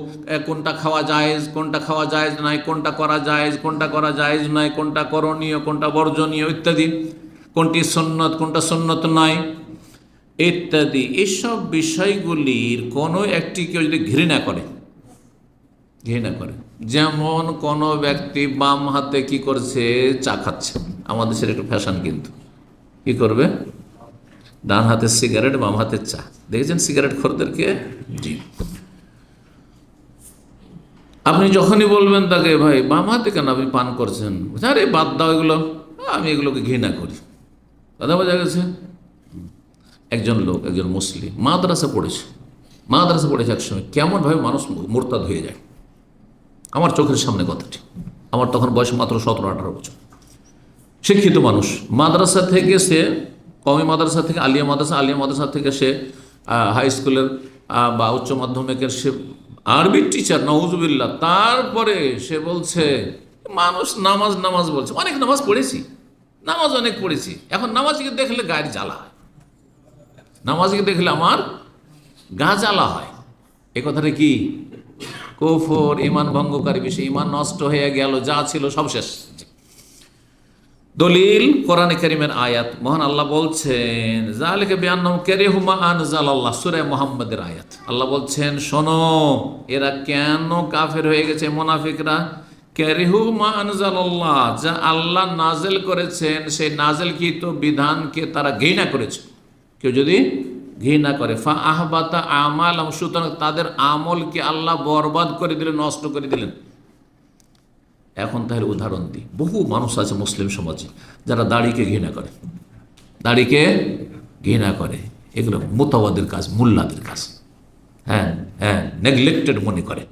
A: কোনটা খাওয়া জায়েজ, কোনটা খাওয়া জায়েজ নয়, কোনটা করা জায়েজ, কোনটা করা জায়েজ নয়, কোনটা করণীয়, কোনটা বর্জনীয় ইত্যাদি, কোনটি সুন্নত, কোনটা সুন্নত নয় ইত্যাদি, এসব বিষয়গুলির কোনো একটি কেউ যদি ঘৃণা করে, যেমন কোনো ব্যক্তি বাম হাতে কি করছে, চা খাচ্ছে, আমাদের দেশের একটু ফ্যাশন, কিন্তু কি করবে? ডান হাতে সিগারেট, বাম হাতে চা। দেখেছেন সিগারেট খোরদেরকে? জি। আপনি যখনই বলবেন তাকে, ভাই বাম হাতে কেন আপনি পান করছেন, আরে বাদ দাও এগুলো, আমি এগুলোকে ঘৃণা করি, কথা বোঝা গেছে? একজন লোক, একজন মুসলিম, মাদ্রাসা পড়েছে একসময়, কেমনভাবে মানুষ মুরতাদ হয়ে যায়, আমার চোখের সামনে কথাটি। আমার তখন বয়স মাত্র 17-18 বছর। শিক্ষিত মানুষ, মাদ্রাসা থেকে সে কওমি মাদ্রাসা থেকে আলিয়া মাদ্রাসা থেকে সে হাই স্কুলের বা উচ্চ মাধ্যমিকের সে আরবির টিচার, নাউজুবিল্লাহ। তারপরে সে বলছে মানুষ নামাজ বলছে, অনেক নামাজ পড়েছি, এখন নামাজকে দেখলে গায়ের জ্বালা হয়, নামাজকে দেখলে আমার গা জ্বালা হয়। এ কথাটা কি? কুফর, ইমান ভঙ্গকারী বিষয়, ইমান নষ্ট হয়ে গেল, যা ছিল সব শেষ। দলিল কোরআনে কারীমের আয়াত, মহান আল্লাহ বলছেন যালিকা বিআন্নাহুম কারিহু মা আনজালাল্লাহ, সূরা মুহাম্মাদের আয়াত। আল্লাহ বলছেন শোনো, এরা কেন কাফের হয়ে গেছে, মুনাফিকরা কারিহু মা আনজালাল্লাহ, যা আল্লাহ নাজেল করেছেন সেই নাজেলকৃত বিধানকে তারা ঘৃণা করেছে। কেউ যদি ঘৃণা করে ফা আহবাতা আমাল, সুতরাং তাদের আমলকে আল্লাহ বরবাদ করে দিলেন, নষ্ট করে দিলেন। এখন তাহলে উদাহরণ দিই, বহু মানুষ আছে মুসলিম সমাজে যারা দাড়িকে ঘৃণা করে, দাড়িকে ঘৃণা করে। এগুলো মোতাবাদের কাজ, মোল্লাদের কাজ। হ্যাঁ হ্যাঁ, নেগলেক্টেড মনে করে।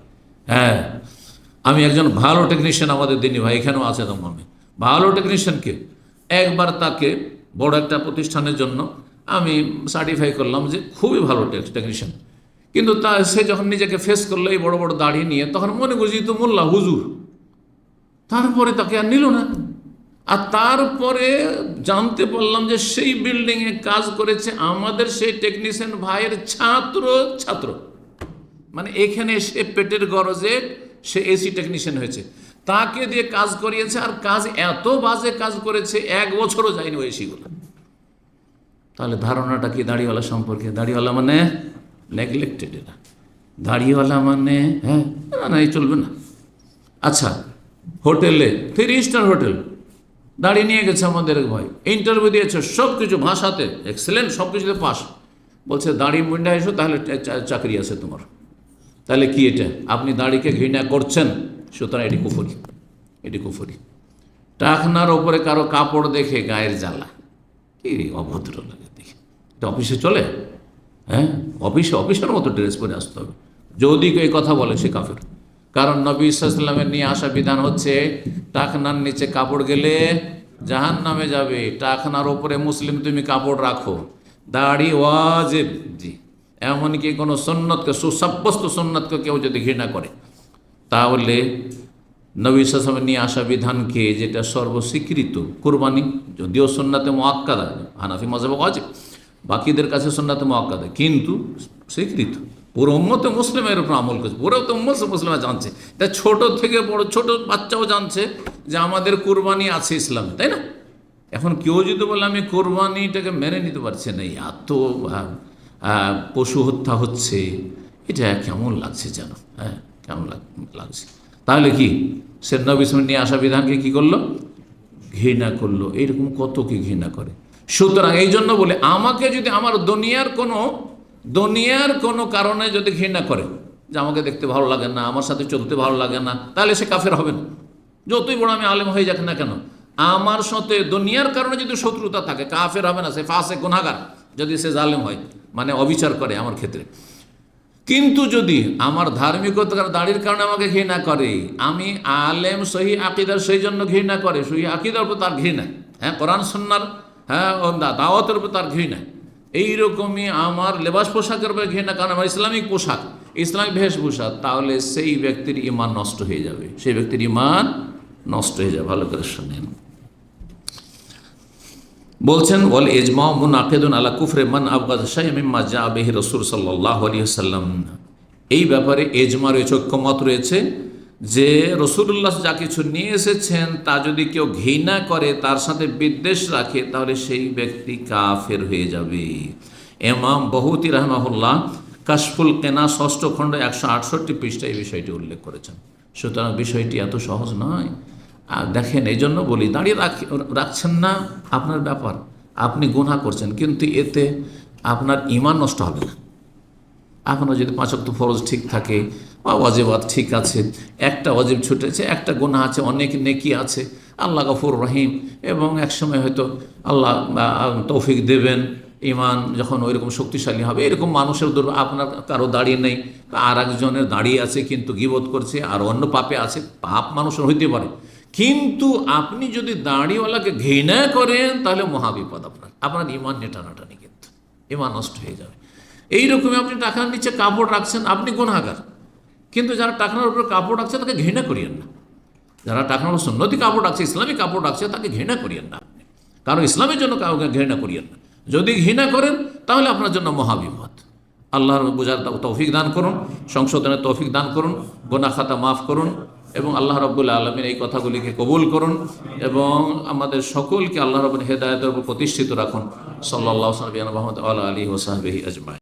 A: হ্যাঁ, আমি একজন ভালো টেকনিশিয়ান, আমাদের দিনী ভাই এখানেও আছে, তখন ভালো টেকনিশিয়ানকে একবার তাকে বড় একটা প্রতিষ্ঠানের জন্য আমি সার্টিফাই করলাম যে খুবই ভালো টেকনিশিয়ান, কিন্তু সে যখন নিজেকে ফেস করলো এই বড় বড় দাড়ি নিয়ে, তখন মনে করছি তো মোল্লা হুজুর। তারপরে তাকে আর নিল না। আর তারপরে জানতে পারলাম যে সেই বিল্ডিংয়ে কাজ করেছে আমাদের সেই টেকনিশিয়ান ভাইয়ের ছাত্র। মানে এখানে সে পেটের গরজে সে এসি টেকনিশিয়ান হয়েছে, তাকে দিয়ে কাজ করিয়েছে, আর কাজ এত বাজে কাজ করেছে, 1 বছরও যায়নি ওই এসিগুলো। তাহলে ধারণাটা কি দাড়িওয়ালা সম্পর্কে? দাড়িওয়ালা মানে নেগলেক্টেড, এরা দাড়িওয়ালা মানে হ্যাঁ না, এই চলবে না। আচ্ছা, হোটেলে 3 স্টার হোটেল দাড়ি নিয়ে গেছে আমাদের ভাই, ইন্টারভিউ দিয়েছে, সব কিছু ভাষাতে এক্সেলেন্ট, সব কিছুতে পাস। বলছে দাড়ি মুন্ডা এসো, তাহলে চাকরি আছে তোমার। তাহলে কি এটা? আপনি দাড়িকে ঘৃণা করছেন, সুতরাং এটি কুফরি। টাকনার ওপরে কারো কাপড় দেখে গায়ের জ্বালা, কি অভদ্র লাগে দেখে। এটা অফিসে চলে? হ্যাঁ, অফিসের মতো ড্রেস পরে আসতে হবে। যদি কেউ এই কথা বলে সে কাফের। কারণ নবী সাল্লাল্লাহু নিয়ে আসা বিধান হচ্ছে টাকনার নিচে কাপড় গেলে জাহান্নামে যাবে, টাকনার ওপরে মুসলিম তুমি কাপড় রাখো। দাড়ি ওয়াজিব, জি। এমনকি কোনো সুন্নতকে, সুসাব্যস্ত সুন্নতকে কেউ যদি ঘৃণা করে, তাহলে নবী সাল্লাল্লাহু নিয়ে আসা বিধানকে, যেটা সর্বস্বীকৃত কুরবানি, যদিও সুন্নাতে মুআক্কাদা, হানাফি মাযহাবে ওয়াজিব, বাকিদের কাছে সুন্নাতে মুআক্কাদা, কিন্তু স্বীকৃত। পুরো উম্মতে মুসলিমের উপর আমল করছে, পুরো তো উম্মতে মুসলিমরা জানছে, তা ছোট থেকে বড়, ছোট বাচ্চাও জানছে যে আমাদের কুরবানি আছে ইসলামে, তাই না? এখন কেউ যদি বলে আমি কোরবানিটাকে মেনে নিতে পারছি না, এত পশু হত্যা হচ্ছে, এটা কেমন লাগছে যেন, হ্যাঁ কেমন লাগছে। তাহলে কি সে নবী সাল্লাল্লাহু নিয়ে আসা বিধানকে কি করলো? ঘৃণা করলো। এইরকম কত কি ঘৃণা করে। সুতরাং এই জন্য বলে, আমাকে যদি আমার দুনিয়ার কোনো কারণে যদি ঘৃণা করে, যে আমাকে দেখতে ভালো লাগে না, আমার সাথে চলতে ভালো লাগে না, তাহলে সে কাফের হবে না, যতই বড় আমি আলেম হয়ে যাক না কেন। আমার সাথে দুনিয়ার কারণে যদি শত্রুতা থাকে, কাফের হবে না, সে ফাসেক গুনাহগার, যদি সে জালেম হয়, মানে অবিচার করে আমার ক্ষেত্রে। কিন্তু যদি আমার ধার্মিকতার দাড়ির কারণে আমাকে ঘৃণা করে, আমি আলেম, সহি আকিদার সেই জন্য ঘৃণা করে, সহি আকিদার উপর তার ঘৃণা, হ্যাঁ কোরআন সুন্নাহর হ্যাঁ দাওয়াতের উপর তার ঘৃণা, এইরকমই আমার লেবাস পোশাকের উপর ঘৃণা, কারণ আমার ইসলামিক পোশাক, ইসলামিক বেশভূষা, তাহলে সেই ব্যক্তির ঈমান নষ্ট হয়ে যাবে, সেই ব্যক্তির ঈমান নষ্ট হয়ে যাবে। ভালো করে শুনেন, বলছেন ওয়াল ইজমা মুনাকিদুন আলা কুফরি মান আবগাযা শাইআন মিম্মা জাআ বিহি রাসূল সাল্লাল্লাহু আলাইহি ওয়াসাল্লাম। এই ব্যাপারে ইজমা রয়েছে, ঐক্যমত রয়েছে যে রাসূলুল্লাহ যা কিছু নিয়ে এসেছেন তা যদি কেউ ঘৃণা করে, তার সাথে বিদ্বেষ রাখে, তাহলে সেই ব্যক্তি কাফের হয়ে যাবে। ইমাম বহতি রাহমাহুল্লাহ কাশফুল কেনা 6ষ্ঠ খণ্ড 168 পৃষ্ঠায় এই বিষয়টি উল্লেখ করেছেন। সুতরাং বিষয়টি এত সহজ নয়। আর দেখেন, এই জন্য বলি, দাঁড়িয়ে রাখছেন না আপনার ব্যাপার, আপনি গুনাহ করছেন, কিন্তু এতে আপনার ঈমান নষ্ট হবে না। আপনার যদি 5 ওয়াক্ত ফরজ ঠিক থাকে বা ওয়াজিবাত ঠিক আছে, একটা ওয়াজিব ছুটেছে, একটা গুনাহ আছে, অনেক নেকি আছে, আল্লাহ গফুর রহিম, এবং একসময় হয়তো আল্লাহ তৌফিক দেবেন, ঈমান যখন ওইরকম শক্তিশালী হবে। এরকম মানুষের আপনার কারো দাঁড়িয়ে নেই, আর একজনের দাঁড়িয়ে আছে কিন্তু গীবত করছে, আর অন্য পাপে আছে, পাপ মানুষের হইতে পারে, কিন্তু আপনি যদি দাড়িওয়ালাকে ঘৃণা করেন তাহলে মহাবিপদ, আপনার ঈমান নেটানাটানি, কিন্তু ঈমান নষ্ট হয়ে যাবে। এইরকমই আপনি টাকার নিচে কাপড় রাখছেন, আপনি গুনাহগার, কিন্তু যারা টাকার উপর কাপড় রাখছে তাকে ঘৃণা করিয়েন না। যারা টাকার উপর সুন্নতি কাপড় রাখছে, ইসলামিক কাপড় রাখছে, তাকে ঘৃণা করিয়েন না আপনি, কারণ ইসলামের জন্য কাউকে ঘৃণা করিয়েন না। যদি ঘৃণা করেন তাহলে আপনার জন্য মহাবিপদ। আল্লাহর বোঝার তৌফিক দান করুন, সংশোধনের তৌফিক দান করুন, গুনাহ খাতা মাফ করুন, এবং আল্লাহ রাব্বুল আলামিন এই কথাগুলিকে কবুল করুন, এবং আমাদের সকলকে আল্লাহ রাব্বুল হেদায়েতের উপর প্রতিষ্ঠিত রাখুন। সাল্লাল্লাহু আলাইহি ওয়া সাল্লাম ওয়া আলিহি ওয়া সাহবিহি আজমাইন।